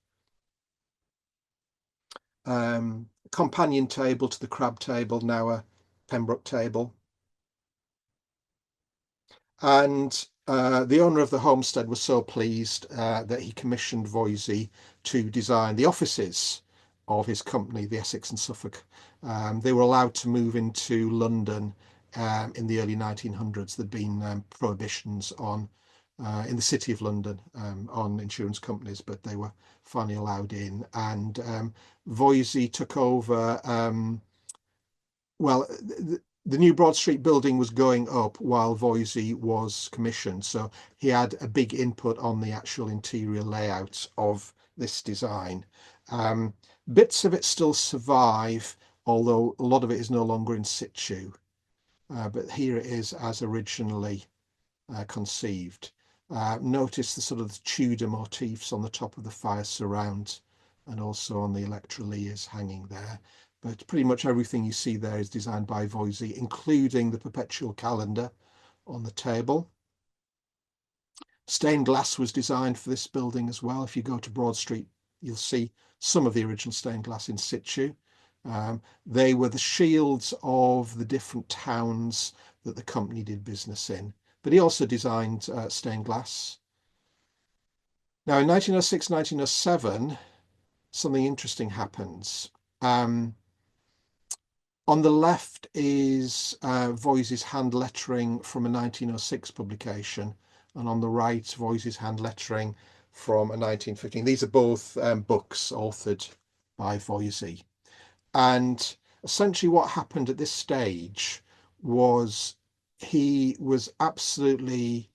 Companion table to the crab table, now a Pembroke table. And the owner of the homestead was so pleased that he commissioned Voysey to design the offices of his company, the Essex and Suffolk. They were allowed to move into London in the early 1900s. There'd been prohibitions on in the city of London on insurance companies, but they were finally allowed in. And Voysey took over. Well, the new Broad Street building was going up while Voysey was commissioned, so he had a big input on the actual interior layout of this design. Bits of it still survive, although a lot of it is no longer in situ. But here it is as originally conceived. Notice the sort of the Tudor motifs on the top of the fire surround and also on the electroliers hanging there. But pretty much everything you see there is designed by Voysey, including the perpetual calendar on the table. Stained glass was designed for this building as well. If you go to Broad Street, you'll see some of the original stained glass in situ. They were the shields of the different towns that the company did business in. But he also designed stained glass. Now in 1906, 1907, something interesting happens. On the left is Voysey's hand lettering from a 1906 publication, and on the right, Voysey's hand lettering from a 1915. These are both books authored by Voysey. And essentially what happened at this stage was he was absolutely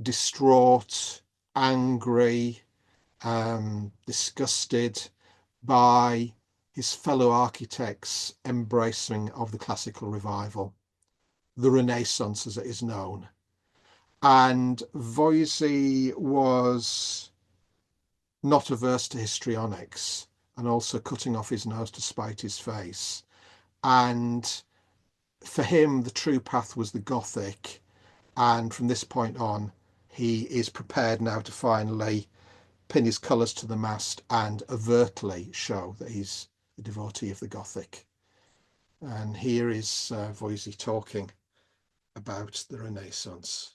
distraught, angry, disgusted by his fellow architects' embracing of the classical revival, the Renaissance as it is known. And Voysey was not averse to histrionics and also cutting off his nose to spite his face. And for him, the true path was the Gothic. And from this point on, he is prepared now to finally pin his colours to the mast and overtly show that he's a devotee of the Gothic. And here is Voysey talking about the Renaissance.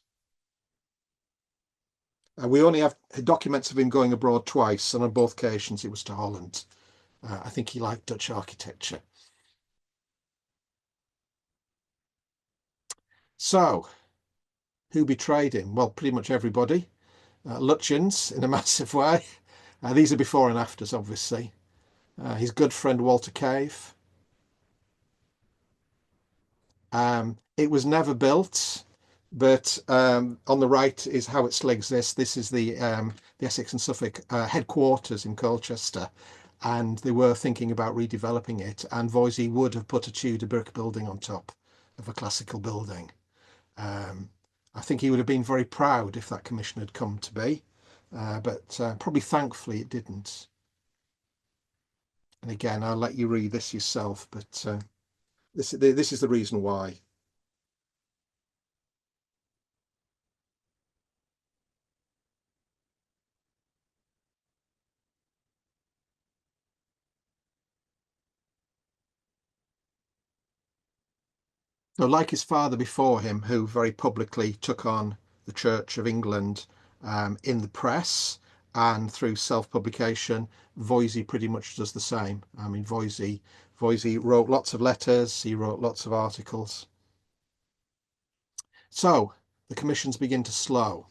We only have documents of him going abroad twice, and on both occasions it was to Holland. I think he liked Dutch architecture. So, who betrayed him? Well, pretty much everybody. Lutyens in a massive way. These are before and afters, obviously. His good friend Walter Cave. It was never built, but on the right is how it still exists. This is the Essex and Suffolk headquarters in Colchester, and they were thinking about redeveloping it, and Voysey would have put a Tudor brick building on top of a classical building. I think he would have been very proud if that commission had come to be, but probably thankfully it didn't. And again, I'll let you read this yourself, but This is the reason why. So, like his father before him, who very publicly took on the Church of England in the press and through self-publication, Voysey pretty much does the same. I mean, Voysey wrote lots of letters, he wrote lots of articles. So the commissions begin to slow.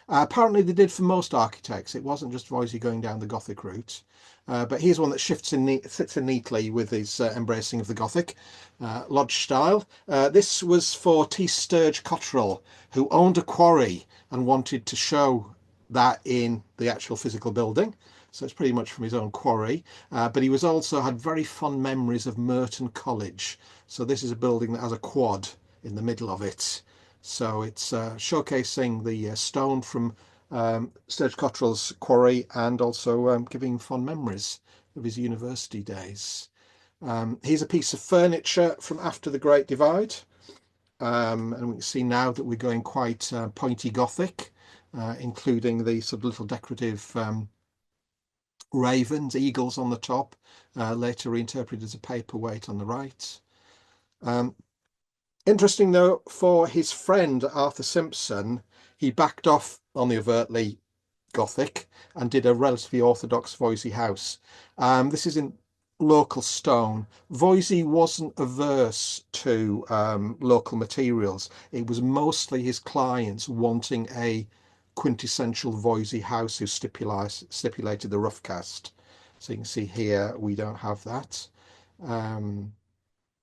Apparently they did for most architects. It wasn't just Voysey going down the Gothic route. But here's one that sits in neatly with his embracing of the Gothic lodge style. This was for T. Sturge Cotterill, who owned a quarry and wanted to show that in the actual physical building. So it's pretty much from his own quarry. But he was also had very fond memories of Merton College. So this is a building that has a quad in the middle of it. So it's showcasing the stone from Sturge Cotterill's quarry and also giving fond memories of his university days. Here's a piece of furniture from after the Great Divide. And we can see now that we're going quite pointy Gothic, including the sort of little decorative ravens, eagles on the top, later reinterpreted as a paperweight on the right. Interesting though, for his friend Arthur Simpson, he backed off on the overtly Gothic and did a relatively orthodox Voysey house. This is in local stone. Voysey wasn't averse to local materials. It was mostly his clients wanting a quintessential Voysey house who stipulated the rough cast. So you can see here we don't have that.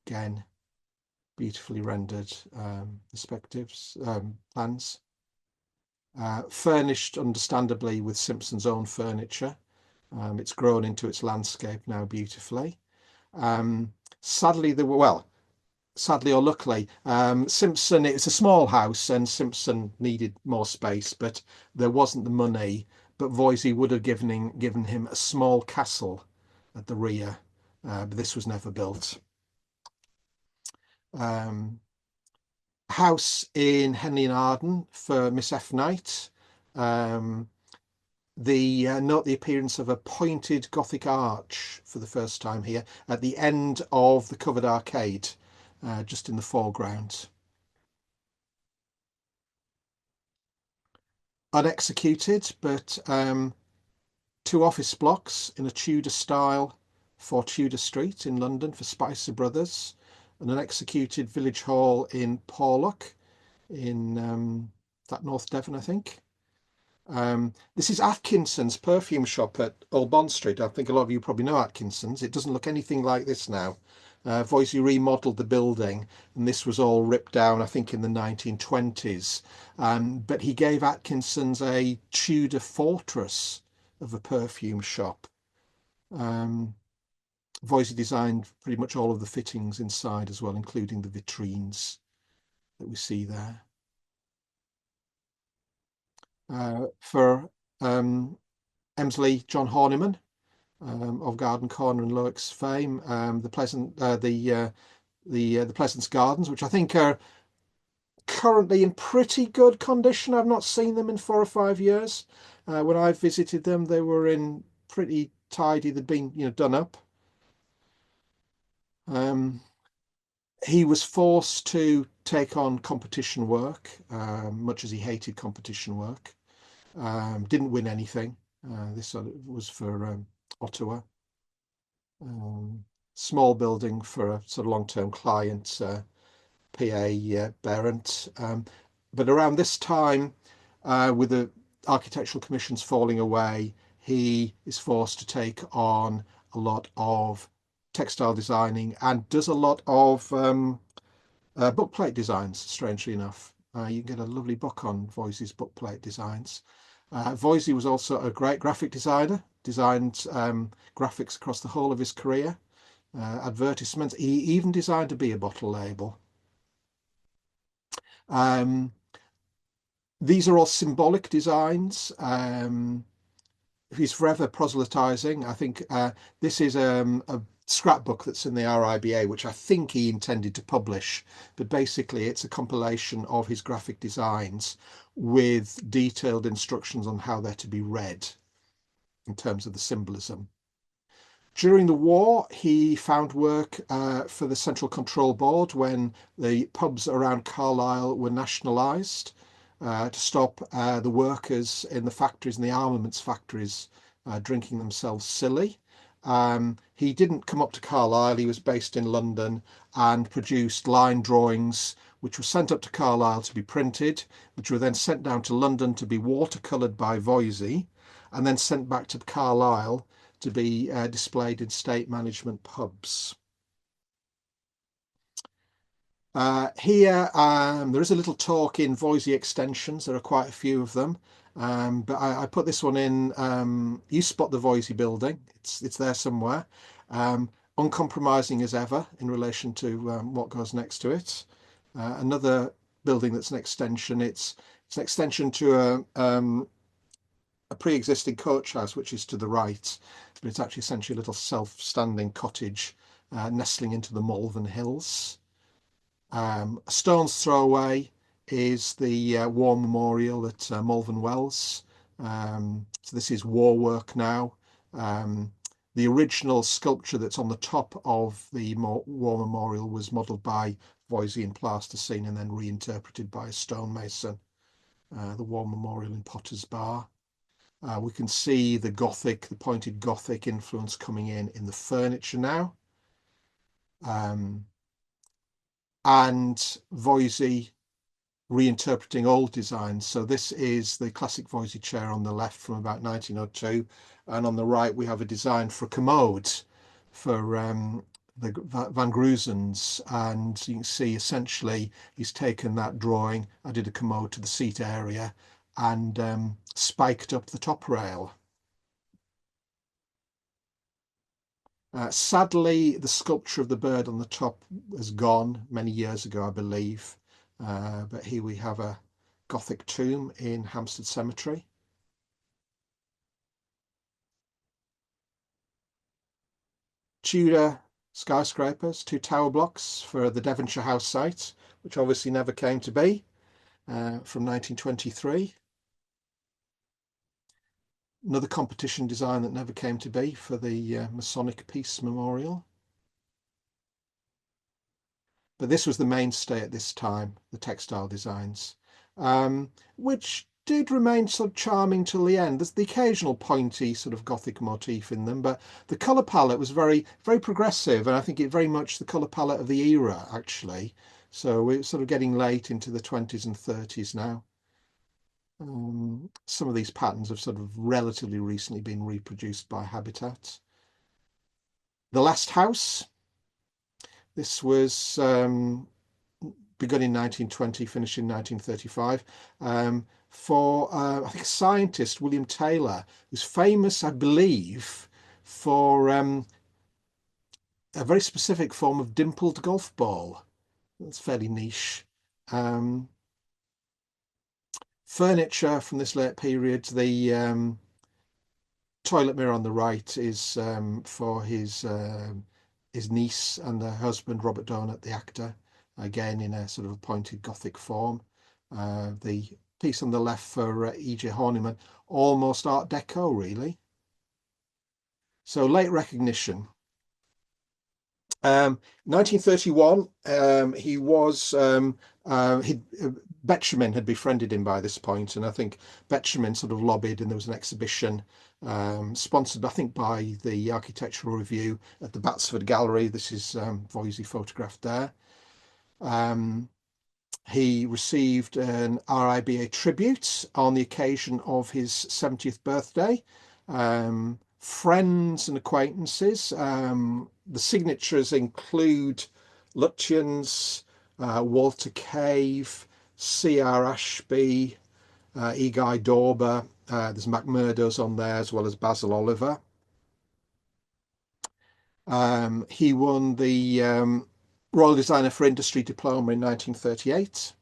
Again, beautifully rendered perspectives, plans. Furnished, understandably, with Simpson's own furniture. It's grown into its landscape now beautifully. Sadly, sadly or luckily, Simpson, it's a small house and Simpson needed more space, but there wasn't the money. But Voysey would have given him a small castle at the rear, but this was never built. House in Henley and Arden for Miss F. Knight. Note the appearance of a pointed Gothic arch for the first time here at the end of the covered arcade, just in the foreground. Unexecuted, but 2 office blocks in a Tudor style for Tudor Street in London for Spicer Brothers, and an executed village hall in Porlock in that North Devon, I think. This is Atkinson's perfume shop at Old Bond Street. I think a lot of you probably know Atkinson's. It doesn't look anything like this now. Voysey remodeled the building and this was all ripped down, I think, in the 1920s. But he gave Atkinson's a Tudor fortress of a perfume shop. Voysey designed pretty much all of the fittings inside as well, including the vitrines that we see there. For Emsley, John Horniman of Garden Corner and Lowick's fame, the Pleasance Gardens, which I think are currently in pretty good condition. I've not seen them in 4 or 5 years. When I visited them, they were in pretty tidy. They'd been, done up. He was forced to take on competition work, much as he hated competition work. Didn't win anything. This was for Ottawa. Small building for a sort of long-term client, PA Berendt. But around this time, with the architectural commissions falling away, he is forced to take on a lot of textile designing and does a lot of bookplate designs, strangely enough. You can get a lovely book on Voysey's bookplate designs. Voysey was also a great graphic designer, designed graphics across the whole of his career, advertisements. He even designed a beer bottle label. These are all symbolic designs. He's forever proselytizing. I think this is a scrapbook that's in the RIBA, which I think he intended to publish, but basically it's a compilation of his graphic designs with detailed instructions on how they're to be read in terms of the symbolism. During the war, he found work for the Central Control Board when the pubs around Carlisle were nationalised to stop the workers in the factories, in the armaments factories, drinking themselves silly. He didn't come up to Carlisle, he was based in London, and produced line drawings which were sent up to Carlisle to be printed, which were then sent down to London to be watercoloured by Voysey, and then sent back to Carlisle to be displayed in state management pubs. Here, there is a little talk in Voysey extensions. There are quite a few of them, but I put this one in. You spot the Voysey building. It's there somewhere. Uncompromising as ever in relation to what goes next to it. Another building that's an extension. It's an extension to a pre-existing coach house, which is to the right, but it's actually essentially a little self-standing cottage nestling into the Malvern Hills. A stone's throw away is the War Memorial at Malvern Wells. So this is war work now. The original sculpture that's on the top of the War Memorial was modelled by Voysey in plasticine and then reinterpreted by a stonemason. The War Memorial in Potter's Bar. We can see the Gothic, the pointed Gothic influence coming in the furniture now. And Voysey reinterpreting old designs. So this is the classic Voysey chair on the left from about 1902. And on the right, we have a design for a commode for the Van Gruzen's. And you can see essentially he's taken that drawing, added a commode to the seat area, and spiked up the top rail. Sadly, the sculpture of the bird on the top has gone many years ago, I believe. But here we have a Gothic tomb in Hampstead Cemetery. Tudor skyscrapers, 2 tower blocks for the Devonshire House site, which obviously never came to be, from 1923. Another competition design that never came to be for the Masonic Peace Memorial. But this was the mainstay at this time, the textile designs, which did remain sort of charming till the end. There's the occasional pointy sort of Gothic motif in them, but the colour palette was very, very progressive, and I think it very much the colour palette of the era, actually. So we're sort of getting late into the 20s and 30s now. Some of these patterns have sort of relatively recently been reproduced by Habitat. The Last House. This was begun in 1920, finished in 1935, for I think a scientist, William Taylor, who's famous, I believe, for a very specific form of dimpled golf ball. That's fairly niche. Furniture from this late period, the toilet mirror on the right is for his niece and her husband, Robert Donat, the actor, again in a sort of a pointed Gothic form. The piece on the left for E.J. Horniman, almost Art Deco, really. So late recognition. 1931, he was Betjeman had befriended him by this point, and I think Betjeman sort of lobbied, and there was an exhibition sponsored, I think, by the Architectural Review at the Batsford Gallery. This is Voysey photographed there. He received an RIBA tribute on the occasion of his 70th birthday. Friends and acquaintances. The signatures include Lutyens, Walter Cave, C.R. Ashby, E. Guy Dauber. There's McMurdo's on there, as well as Basil Oliver. He won the Royal Designer for Industry diploma in 1938.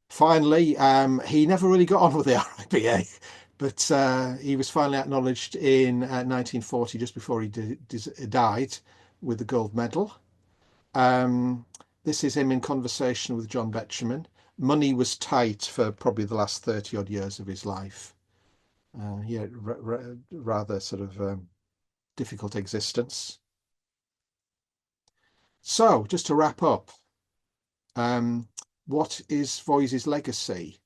Finally, he never really got on with the RIBA but he was finally acknowledged in 1940, just before he died, with the gold medal. Um, this is him in conversation with John Betjeman. Money was tight for probably the last 30 odd years of his life. Yeah, rather sort of difficult existence. So, just to wrap up, what is Voysey's legacy?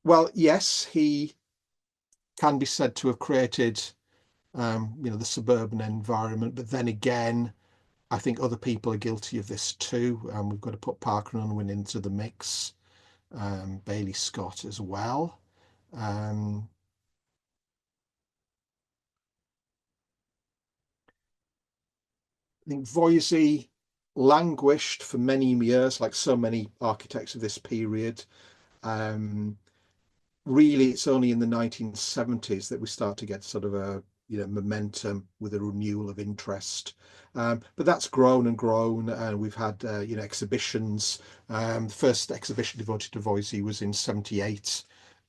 Well, yes, he can be said to have created, the suburban environment, but then again, I think other people are guilty of this too. We've got to put Parker and Unwin into the mix, Bailey Scott as well. I think Voysey languished for many years, like so many architects of this period. Really, it's only in the 1970s that we start to get sort of a momentum with a renewal of interest. But that's grown and grown, and we've had exhibitions. The first exhibition devoted to Voysey was in '78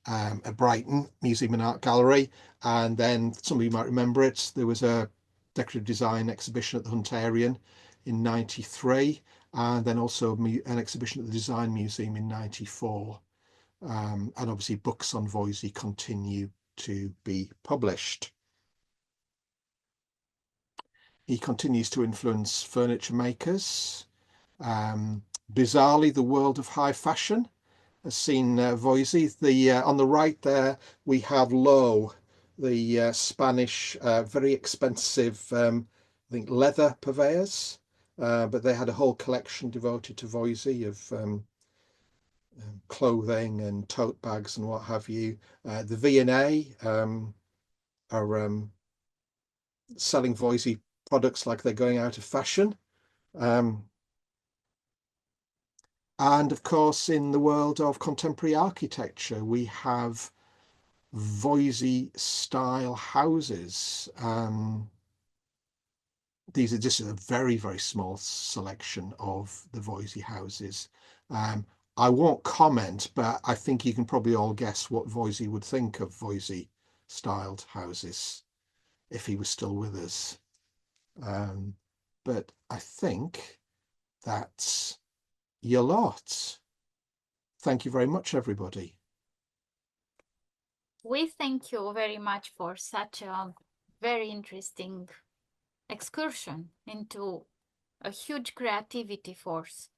at Brighton Museum and Art Gallery, and then some of you might remember it. There was a decorative design exhibition at the Hunterian in '93, and then also an exhibition at the Design Museum in '94. And obviously books on Voysey continue to be published. He continues to influence furniture makers. Bizarrely, the world of high fashion has seen Voysey. On the right there, we have Lowe, the Spanish, very expensive, I think, leather purveyors. But they had a whole collection devoted to Voysey of clothing and tote bags and what have you. The V&A are selling Voysey products like they're going out of fashion. And of course, in the world of contemporary architecture, we have Voysey style houses. These are just a very, very small selection of the Voysey houses. I won't comment, but I think you can probably all guess what Voysey would think of Voysey styled houses if he was still with us. But I think that's your lot. Thank you very much, everybody. We thank you very much for such a very interesting excursion into a huge creativity force.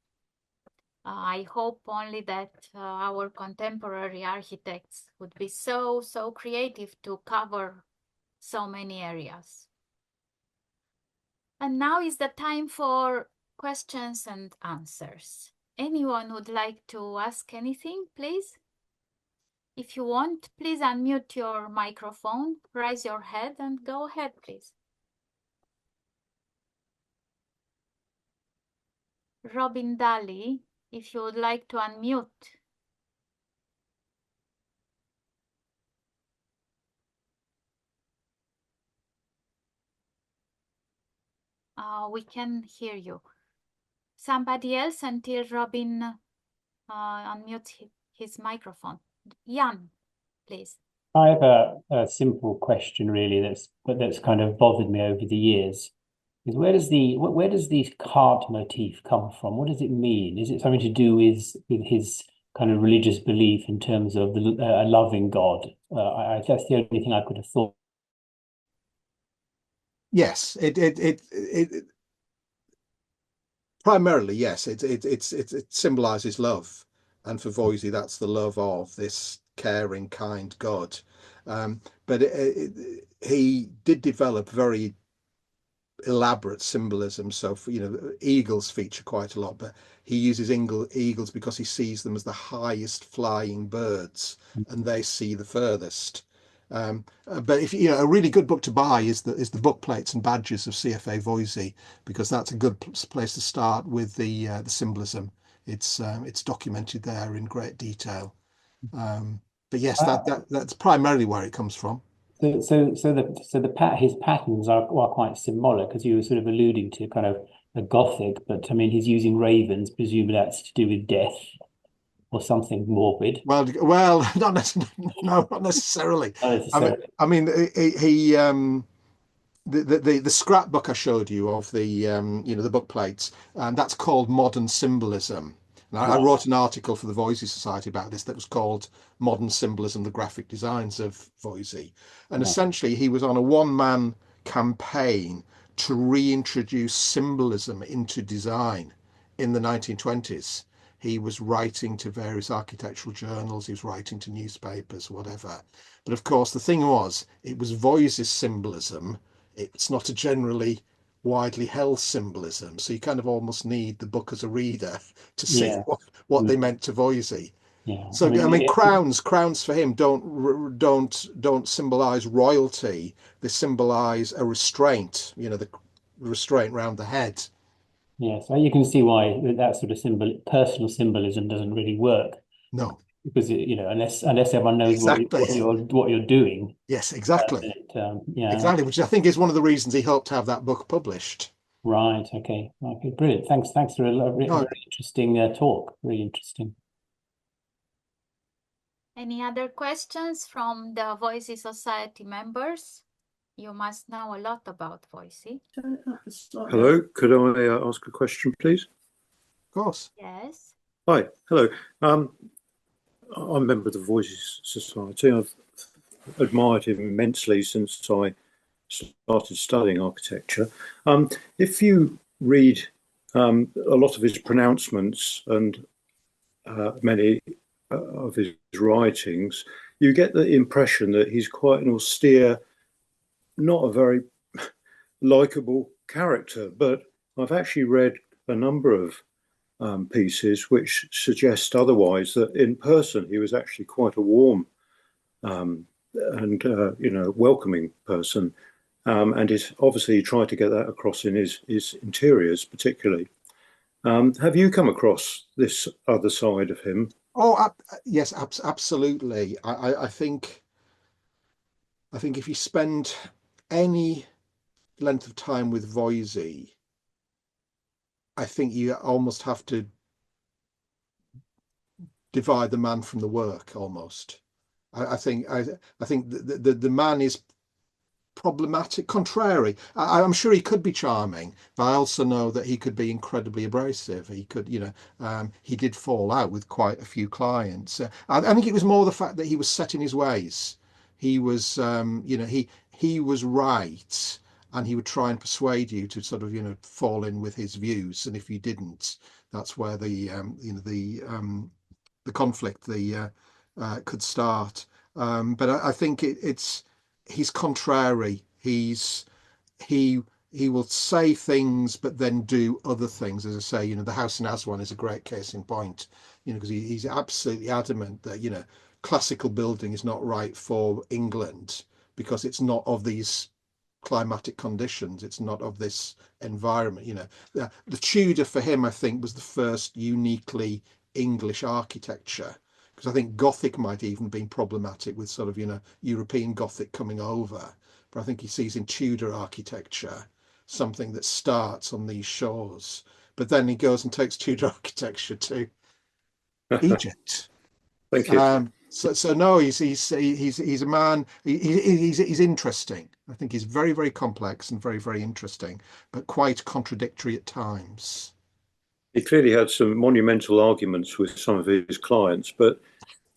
I hope only that our contemporary architects would be so creative to cover so many areas. And now is the time for questions and answers. Anyone would like to ask anything, please? If you want, please unmute your microphone, raise your head and go ahead, please. Robin Daly, if you would like to unmute. We can hear you. Somebody else until Robin unmutes his microphone. Jan, please. I have a simple question, really, that's kind of bothered me over the years. Is where does the cart motif come from? What does it mean? Is it something to do with his kind of religious belief in terms of a loving God? That's the only thing I could have thought. Yes, it primarily, yes, it symbolizes love, and for Voysey, that's the love of this caring, kind God. But he did develop very elaborate symbolism. So for, eagles feature quite a lot, but he uses eagles because he sees them as the highest flying birds, and they see the furthest. But if a really good book to buy is the book plates and badges of CFA Voysey, because that's a good place to start with the symbolism. It's documented there in great detail. But yes, that's primarily where it comes from. His patterns are quite symbolic, as you were sort of alluding to, kind of a Gothic. But I mean, he's using ravens. Presumably that's to do with death. or something morbid? Well, not necessarily. Not necessarily. I mean, the scrapbook I showed you of the book plates, that's called modern symbolism. And I Right. wrote an article for the Voysey Society about this that was called Modern Symbolism, the Graphic Designs of Voysey. And Right. essentially, he was on a one-man campaign to reintroduce symbolism into design in the 1920s. He was writing to various architectural journals, he was writing to newspapers, whatever. But of course, the thing was, it was Voysey's symbolism. It's not a generally widely held symbolism. So you kind of almost need the book as a reader to see Yeah. what they meant to Voysey. Yeah. So I mean, crowns for him don't symbolize royalty. They symbolize a restraint. The restraint around the head. yeah. So you can see why that sort of personal symbolism doesn't really work No, because unless everyone knows exactly. what you're doing. Yes, exactly. Yeah. Exactly, which I think is one of the reasons he hoped to have that book published. Right. Okay. Okay. Brilliant. Thanks for a No, very interesting talk. Very interesting. Any other questions from the Voysey Society members? You must know a lot about Voysey. Hello, could I ask a question, please? of course. Yes. Hi, hello. I'm a member of the Voysey Society. I've admired him immensely since I started studying architecture. If you read a lot of his pronouncements and many of his writings, you get the impression that he's quite an austere, not a very likable character. But I've actually read a number of pieces which suggest otherwise, that in person he was actually quite a warm and welcoming person, and obviously he tried to get that across in his interiors particularly. Have you come across this other side of him? Oh, yes, absolutely. I think if you spend any length of time with Voysey, I think you almost have to divide the man from the work almost. I think the man is problematic, contrary. I'm sure he could be charming, but I also know that he could be incredibly abrasive. He could, he did fall out with quite a few clients. I think it was more the fact that he was set in his ways. He was, he was right, and he would try and persuade you to sort of, fall in with his views. And if you didn't, that's where the conflict could start. But I think he's contrary. He he will say things but then do other things. As I say, the House in Aswan is a great case in point. Because he's absolutely adamant that classical building is not right for England because it's not of these climatic conditions. It's not of this environment. The Tudor for him, I think, was the first uniquely English architecture, because I think Gothic might even been problematic with sort of European Gothic coming over, but I think he sees in Tudor architecture something that starts on these shores, but then he goes and takes Tudor architecture to Egypt. Thank you. So no, he's a man. He's interesting. I think he's very, very complex and very, very interesting, but quite contradictory at times. He clearly had some monumental arguments with some of his clients, but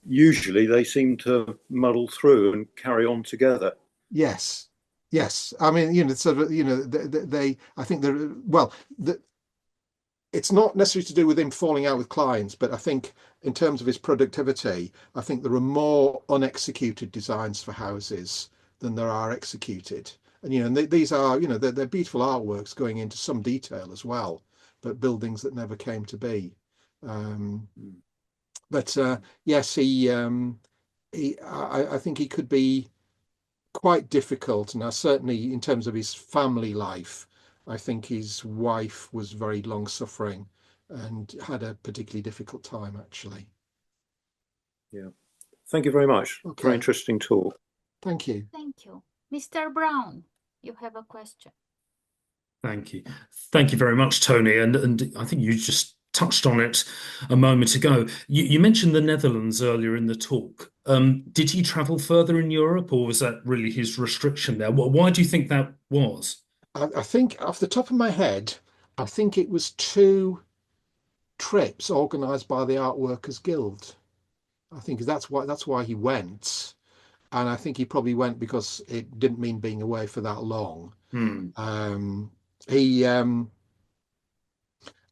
usually they seem to muddle through and carry on together. Yes, yes. I mean, sort of, they. I think it's not necessarily to do with him falling out with clients, but I think in terms of his productivity, I think there are more unexecuted designs for houses than there are executed. And these are, they're beautiful artworks going into some detail as well, but buildings that never came to be. But yes, I think he could be quite difficult. Now, certainly in terms of his family life, I think his wife was very long suffering and had a particularly difficult time, actually. Yeah. Thank you very much. Okay. Very interesting talk. Thank you. Thank you. Mr. Brown, you have a question. Thank you. Thank you very much, Tony. And I think you just touched on it a moment ago. You mentioned the Netherlands earlier in the talk. Did he travel further in Europe, or was that really his restriction there? Why do you think that was? I think off the top of my head, I think it was two trips organised by the Art Workers Guild. I think that's why he went, and I think he probably went because it didn't mean being away for that long. Hmm. He, I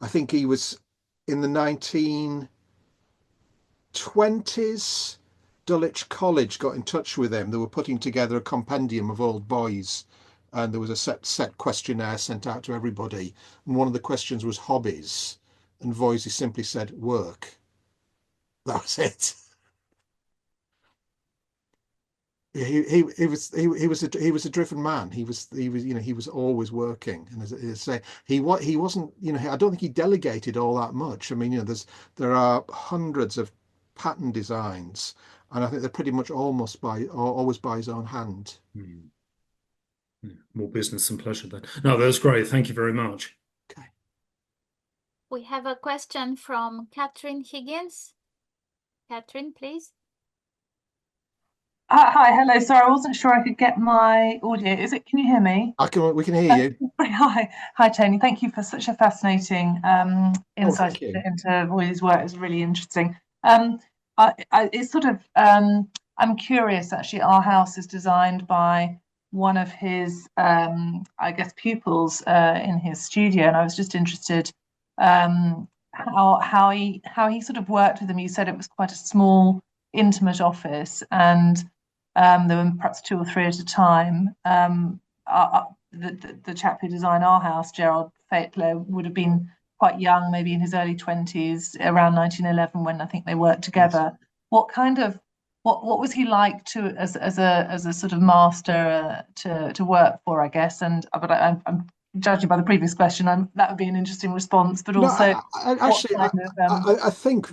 think he was in the 1920s. Dulwich College got in touch with him. They were putting together a compendium of old boys, and there was a set questionnaire sent out to everybody. And one of the questions was hobbies, and Voysey simply said work. That was it. He was a driven man. He was always working, and as I say, he wasn't, I don't think he delegated all that much. I mean, there are hundreds of pattern designs, and I think they're pretty much always by his own hand. Hmm. Yeah, more business than pleasure then. No, that's great. Thank you very much. Okay. We have a question from Catherine Higgins. Catherine, please. Hi, hello. Sorry, I wasn't sure I could get my audio. Can you hear me? We can hear you. Hi, Tony. Thank you for such a fascinating insight Thank you. into Voysey's work. It's really interesting. It's sort of I'm curious actually. Our house is designed by one of his I guess pupils in his studio, and I was just interested how he sort of worked with them. You said it was quite a small, intimate office, and there were perhaps two or three at a time. The chap who designed our house, Gerald Faitler, would have been quite young, maybe in his early 20s, around 1911, when I think they worked together. Yes. What was he like as a sort of master to work for, I guess? But I'm judging by the previous question, that would be an interesting response. But also, I think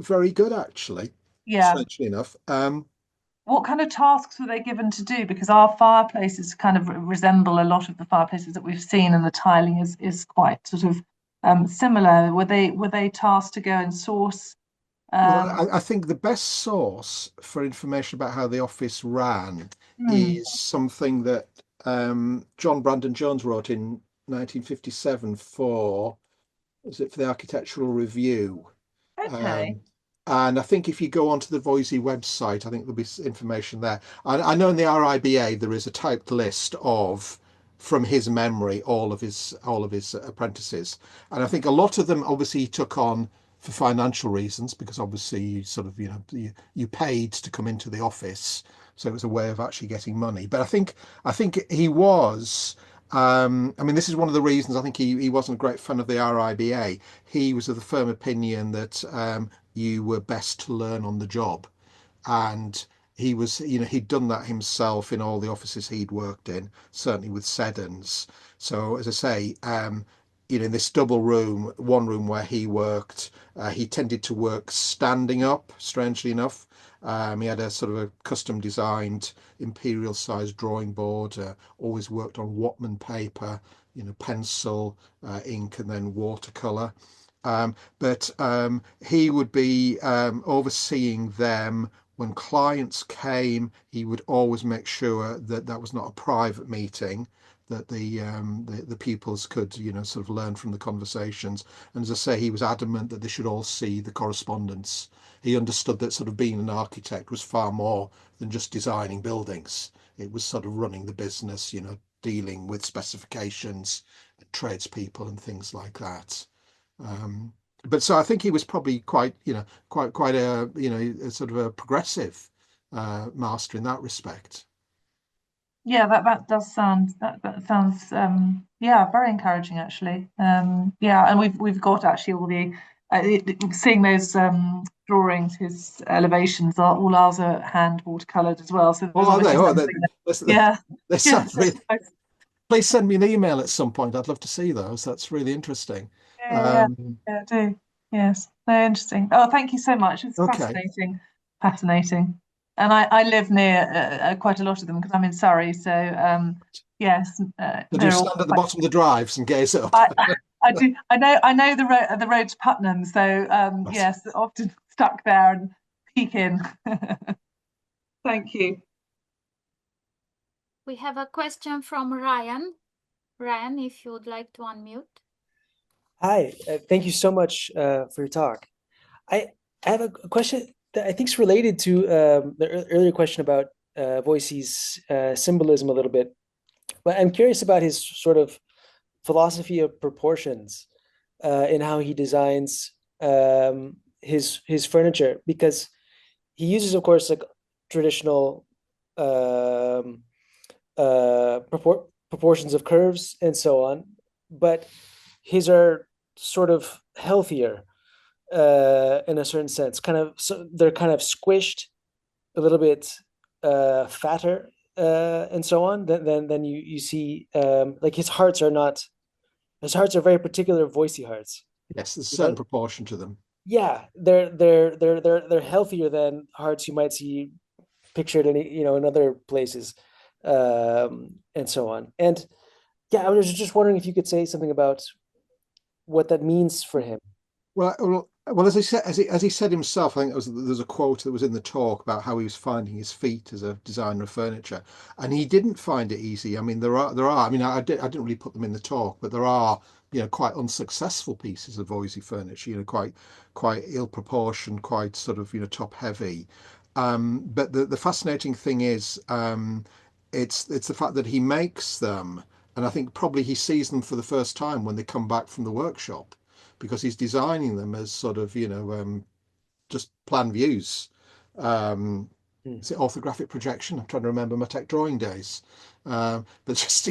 very good actually. Yeah. Strangely enough. What kind of tasks were they given to do? Because our fireplaces kind of resemble a lot of the fireplaces that we've seen, and the tiling is quite sort of similar. Were they tasked to go and source? Well, I think the best source for information about how the office ran is something that John Brandon Jones wrote in 1957 for the Architectural Review. Okay. And I think if you go onto the Voysey website, I think there'll be information there. I know in the RIBA there is a typed list of, from his memory, all of his apprentices, and I think a lot of them obviously he took on for financial reasons, because obviously you sort of you paid to come into the office, so it was a way of actually getting money. But I think he was. I mean, this is one of the reasons I think he wasn't a great fan of the RIBA. He was of the firm opinion that you were best to learn on the job, and he was, he'd done that himself in all the offices he'd worked in, certainly with Seddon's. So as I say, in this double room, one room where he worked, he tended to work standing up, strangely enough. He had a sort of a custom designed imperial sized drawing board, always worked on Whatman paper, pencil, ink, and then watercolor. But he would be overseeing them. When clients came, he would always make sure that that was not a private meeting, that the pupils could, sort of learn from the conversations. And as I say, he was adamant that they should all see the correspondence. He understood that sort of being an architect was far more than just designing buildings. It was sort of running the business, dealing with specifications, tradespeople, and things like that. But so I think he was probably quite a, a sort of a progressive master in that respect. Yeah, that does sound that sounds very encouraging actually. And we've got actually all the seeing those drawings, his elevations all ours are hand watercolored as well. So they sound really. Please send me an email at some point. I'd love to see those. That's really interesting. Yeah, I do. Yes, very interesting. Oh, thank you so much. It's okay. Fascinating. And I live near quite a lot of them because I'm in Surrey. So yes. Do you stand at the bottom of the drives and gaze up? I do. I know the road to Putnam. So yes, often stuck there and peek in. Thank you. We have a question from Ryan. Ryan, if you would like to unmute. Hi, thank you so much for your talk. I have a question that I think is related to the earlier question about Voysey's symbolism a little bit, but I'm curious about his sort of philosophy of proportions in how he designs his furniture, because he uses, of course, like traditional proportions of curves and so on, but his are sort of healthier in a certain sense. Kind of, so they're kind of squished, a little bit fatter, and so on. Then you see like his hearts are not. His hearts are very particular Voysey hearts. Yes, there's a certain proportion to them. Yeah, they're healthier than hearts you might see pictured in other places, and so on. And yeah, I was just wondering if you could say something about what that means for him. Well, as he said himself, I think there's a quote that was in the talk about how he was finding his feet as a designer of furniture, and he didn't find it easy. I mean, there are. I mean, I didn't really put them in the talk, but there are quite unsuccessful pieces of Voysey furniture. Quite ill proportioned, quite sort of top heavy. But the fascinating thing is, it's the fact that he makes them, and I think probably he sees them for the first time when they come back from the workshop, because he's designing them as sort of just plan views. Is it orthographic projection? I'm trying to remember my tech drawing days. But just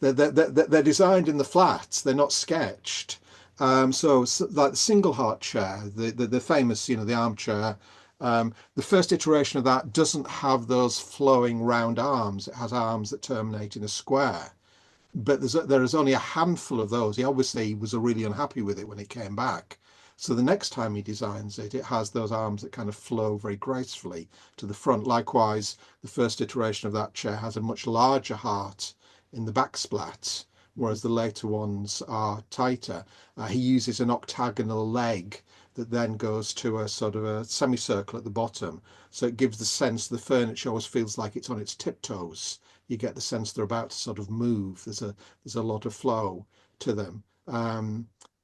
they're designed in the flats. They're not sketched. So like the single heart chair, the famous the armchair. The first iteration of that doesn't have those flowing round arms. It has arms that terminate in a square. But there is only a handful of those. He obviously was really unhappy with it when it came back. So the next time he designs it, it has those arms that kind of flow very gracefully to the front. Likewise, the first iteration of that chair has a much larger heart in the back splat, whereas the later ones are tighter. He uses an octagonal leg that then goes to a sort of a semicircle at the bottom. So it gives the sense the furniture always feels like it's on its tiptoes. You get the sense they're about to sort of move. There's a lot of flow to them.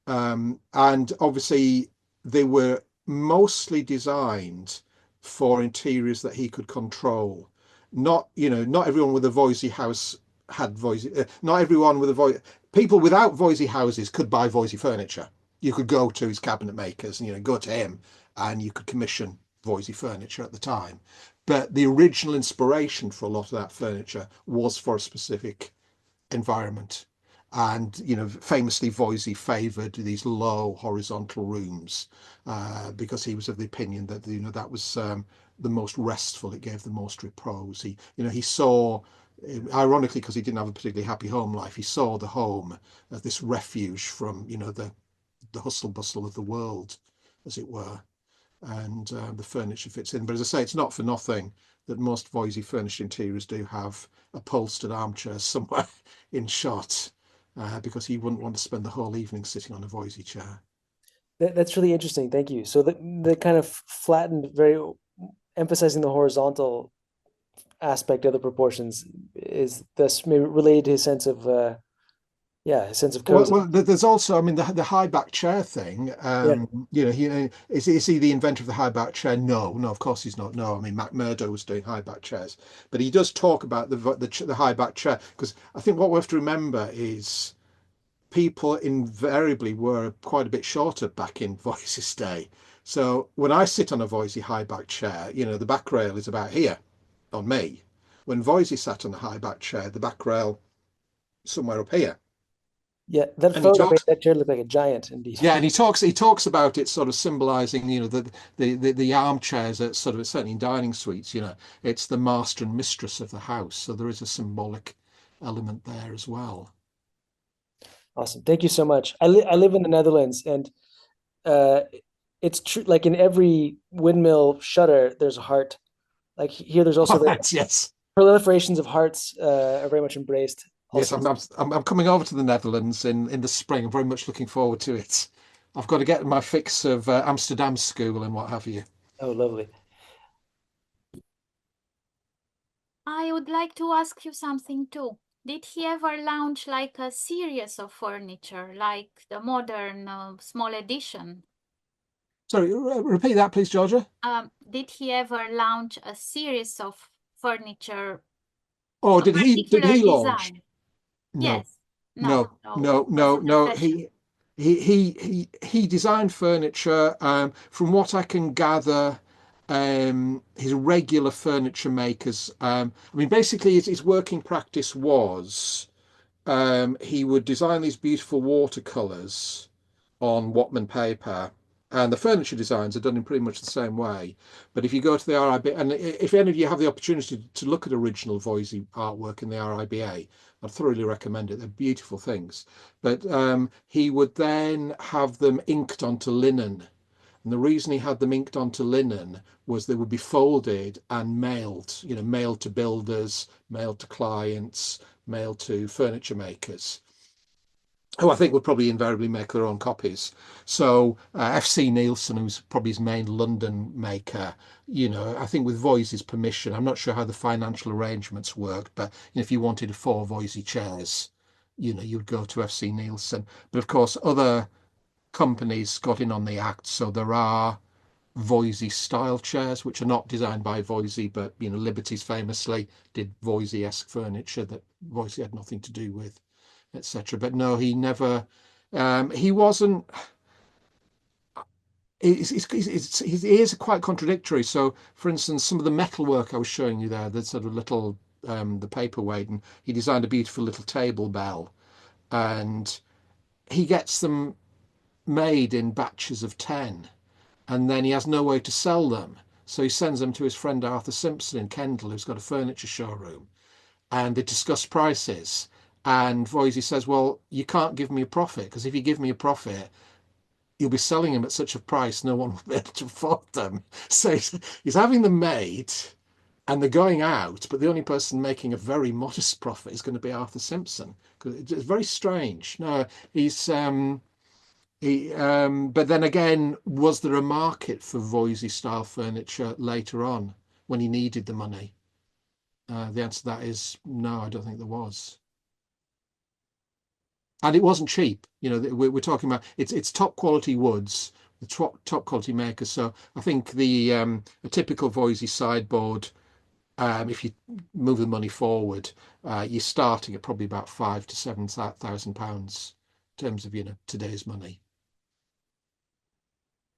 And obviously they were mostly designed for interiors that he could control. Not everyone with a Voysey house had Voysey. Not everyone with a Voysey. People without Voysey houses could buy Voysey furniture. You could go to his cabinet makers and go to him, and you could commission Voysey furniture at the time. But the original inspiration for a lot of that furniture was for a specific environment. And, famously Voysey favoured these low horizontal rooms because he was of the opinion that, that was the most restful. It gave the most repose. He saw, ironically, because he didn't have a particularly happy home life, he saw the home as this refuge from, the hustle bustle of the world, as it were. And the furniture fits in. But as I say, it's not for nothing that most Voysey furnished interiors do have upholstered armchairs somewhere in shot, because you wouldn't want to spend the whole evening sitting on a Voysey chair. That's really interesting. Thank you. So the kind of flattened, very emphasizing the horizontal aspect of the proportions is thus maybe related to his sense of a sense of cozy. Well, there's also, I mean, the high back chair thing. Is he the inventor of the high back chair? No, of course he's not. No, I mean, McMurdo was doing high back chairs, but he does talk about the high back chair, because I think what we have to remember is people invariably were quite a bit shorter back in Voysey's day. So when I sit on a Voysey high back chair, the back rail is about here on me. When Voysey sat on a high back chair, the back rail somewhere up here. Yeah, that photo made that chair look like a giant indeed. Yeah, and he talks about it sort of symbolizing, the armchairs at sort of, certainly in dining suites, it's the master and mistress of the house. So there is a symbolic element there as well. Awesome. Thank you so much. I live in the Netherlands, and it's true, like in every windmill shutter, there's a heart. Like here, there's also yes. Proliferations of hearts are very much embraced Yes, Awesome. I'm coming over to the Netherlands in the spring. I'm very much looking forward to it. I've got to get my fix of Amsterdam school and what have you. Oh, lovely. I would like to ask you something too. Did he ever launch like a series of furniture, like the modern small edition? Sorry, repeat that, please, Georgia. Did he ever launch a series of furniture, Oh, a did particular he launch? design? No, Yes. No, wasn't a no. fashion. He designed furniture. From what I can gather, his regular furniture makers. I mean, basically, his working practice was he would design these beautiful watercolors on Whatman paper. And the furniture designs are done in pretty much the same way. But if you go to the RIB, and if any of you have the opportunity to look at original Voysey artwork in the RIBA, I'd thoroughly recommend it. They're beautiful things. But he would then have them inked onto linen. And the reason he had them inked onto linen was they would be folded and mailed, mailed to builders, mailed to clients, mailed to furniture makers, who I think would probably invariably make their own copies. So FC Nielsen, who's probably his main London maker, I think with Voysey's permission, I'm not sure how the financial arrangements worked, but if you wanted 4 Voysey chairs, you'd go to FC Nielsen. But of course, other companies got in on the act, so there are Voysey style chairs, which are not designed by Voysey, but Liberty's famously did Voysey-esque furniture that Voysey had nothing to do with, etc. But no, he never. He wasn't. His ears are quite contradictory. So, for instance, some of the metalwork I was showing you there, the sort of little the paperweight, and he designed a beautiful little table bell, and he gets them made in batches of 10, and then he has no way to sell them. So he sends them to his friend Arthur Simpson in Kendal, who's got a furniture showroom, and they discuss prices. And Voysey says, well, you can't give me a profit, because if you give me a profit, you'll be selling them at such a price no one will be able to afford them. So he's having them made and they're going out, but the only person making a very modest profit is going to be Arthur Simpson. It's very strange. No, but then again, was there a market for Voysey style furniture later on when he needed the money? The answer to that is no, I don't think there was. And it wasn't cheap. We're talking about it's top quality woods, the top quality makers. So I think a typical Voysey sideboard, if you move the money forward, you're starting at probably about £5,000 to £7,000 in terms of today's money.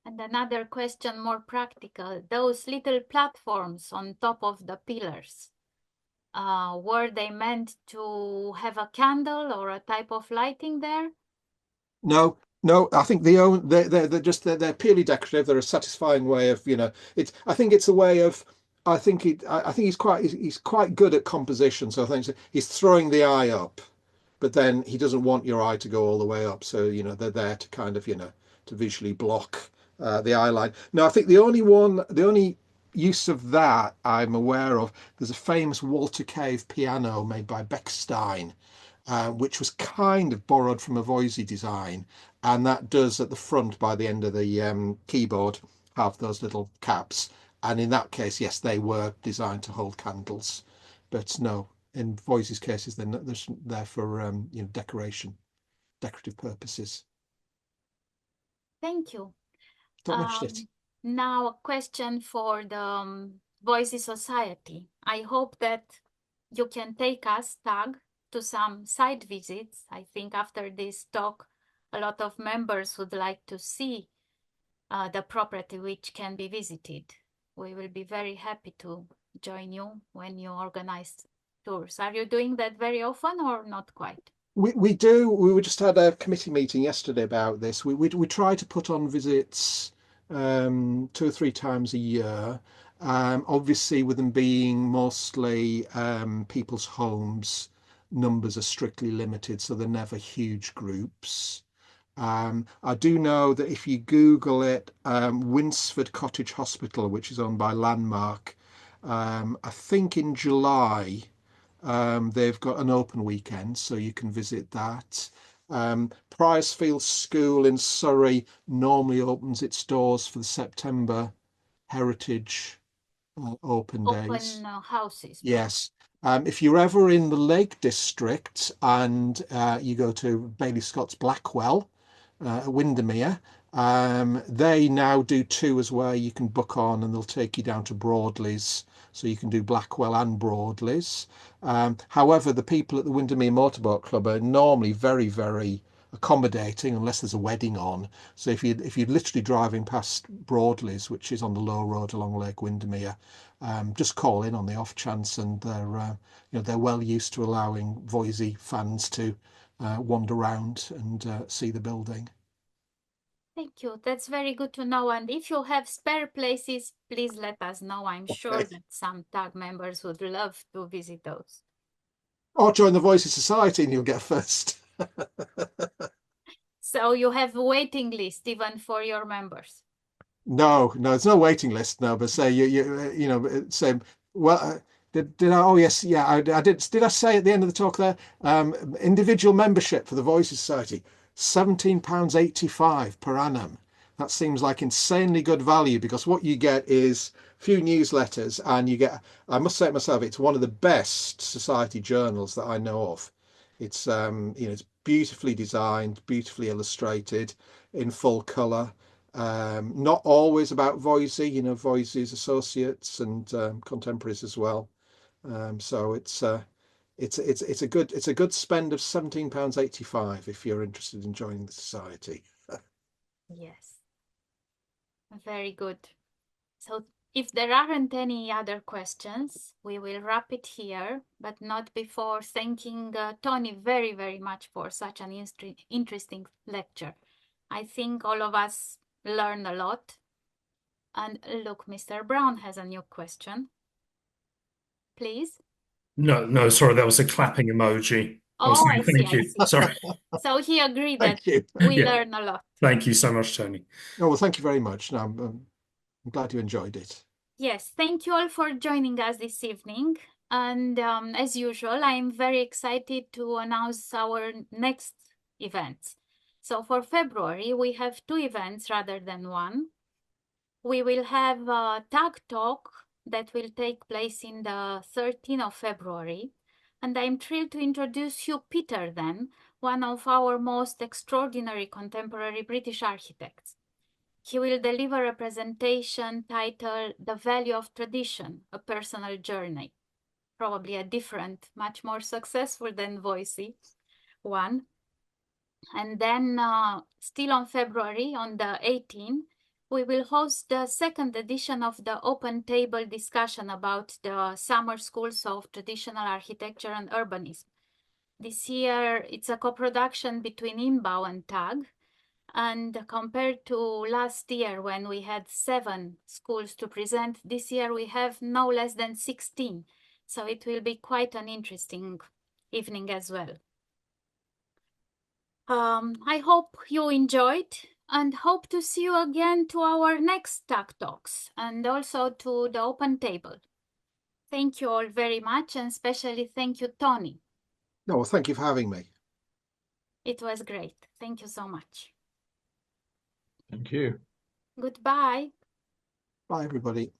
And another question, more practical, those little platforms on top of the pillars, were they meant to have a candle or a type of lighting there? No, I think they're purely decorative. They're a satisfying way of, it's. I think it's a way of. I think he's quite good at composition. So I think he's throwing the eye up, but then he doesn't want your eye to go all the way up. So they're there to kind of to visually block the eye line. No, I think the only use of that I'm aware of, there's a famous Walter Cave piano made by Bechstein, which was kind of borrowed from a Voysey design, and that does at the front, by the end of the keyboard, have those little caps. And in that case, yes, they were designed to hold candles, but no, in Voysey's cases, they're there for decorative purposes. Thank you. Don't mention it. Now a question for the Voysey Society. I hope that you can take us, Tag, to some site visits. I think after this talk, a lot of members would like to see the property which can be visited. We will be very happy to join you when you organize tours. Are you doing that very often or not quite? We do. We just had a committee meeting yesterday about this. We try to put on visits 2 or 3 times a year. Obviously, with them being mostly people's homes, numbers are strictly limited, so they're never huge groups. I do know that if you Google it, Winsford Cottage Hospital, which is owned by Landmark, I think in July, They've got an open weekend, so you can visit that. Priorfield School in Surrey normally opens its doors for the September Heritage open days. Houses. Yes. If you're ever in the Lake District and you go to Bailey Scott's Blackwell, Windermere, they now do tours where you can book on and they'll take you down to Broadleys, so you can do Blackwell and Broadleys. However, the people at the Windermere Motorboat Club are normally very, very accommodating unless there's a wedding on. So if you're literally driving past Broadleys, which is on the low road along Lake Windermere, just call in on the off chance, and they're well used to allowing Voysey fans to wander around and see the building. Thank you. That's very good to know. And if you have spare places, please let us know. I'm sure that some TAG members would love to visit those. Or join the Voysey Society and you'll get first. So you have a waiting list even for your members? No, it's no waiting list. No, but say say, well, did I? Oh yes, yeah, I did. Did I say at the end of the talk there? Individual membership for the Voysey Society, £17.85 per annum. That seems like insanely good value, because what you get is a few newsletters, and you get, I must say it myself, it's one of the best society journals that I know of. It's it's beautifully designed, beautifully illustrated, in full colour. Not always about Voysey, Voysey's associates and contemporaries as well. So it's a good spend of £17.85 if you're interested in joining the society. Yes, very good. So if there aren't any other questions, we will wrap it here, but not before thanking Tony very, very much for such an interesting lecture. I think all of us learned a lot. And look, Mr. Brown has a new question. Please. No, sorry, that was a clapping emoji. Oh, I see, Thank you. I see. Sorry. So he agreed that Thank you. we Yeah. learn a lot. Thank you so much, Tony. Oh, well, thank you very much. No, I'm glad you enjoyed it. Yes, thank you all for joining us this evening. And as usual, I'm very excited to announce our next events. So for February, we have 2 events rather than 1. We will have a TAG talk that will take place in the 13th of February. And I'm thrilled to introduce you Peter then, one of our most extraordinary contemporary British architects. He will deliver a presentation titled The Value of Tradition, a Personal Journey. Probably a different, much more successful than Voysey one. And then still on February, on the 18th, we will host the 2nd edition of the open table discussion about the summer schools of traditional architecture and urbanism. This year, it's a co-production between INBAU and TAG. And compared to last year, when we had 7 schools to present, this year we have no less than 16. So it will be quite an interesting evening as well. I hope you enjoyed, and hope to see you again to our next TAG Talks and also to the open table. Thank you all very much, and especially thank you, Tony. No, well, thank you for having me. It was great. Thank you so much. Thank you. Goodbye. Bye, everybody.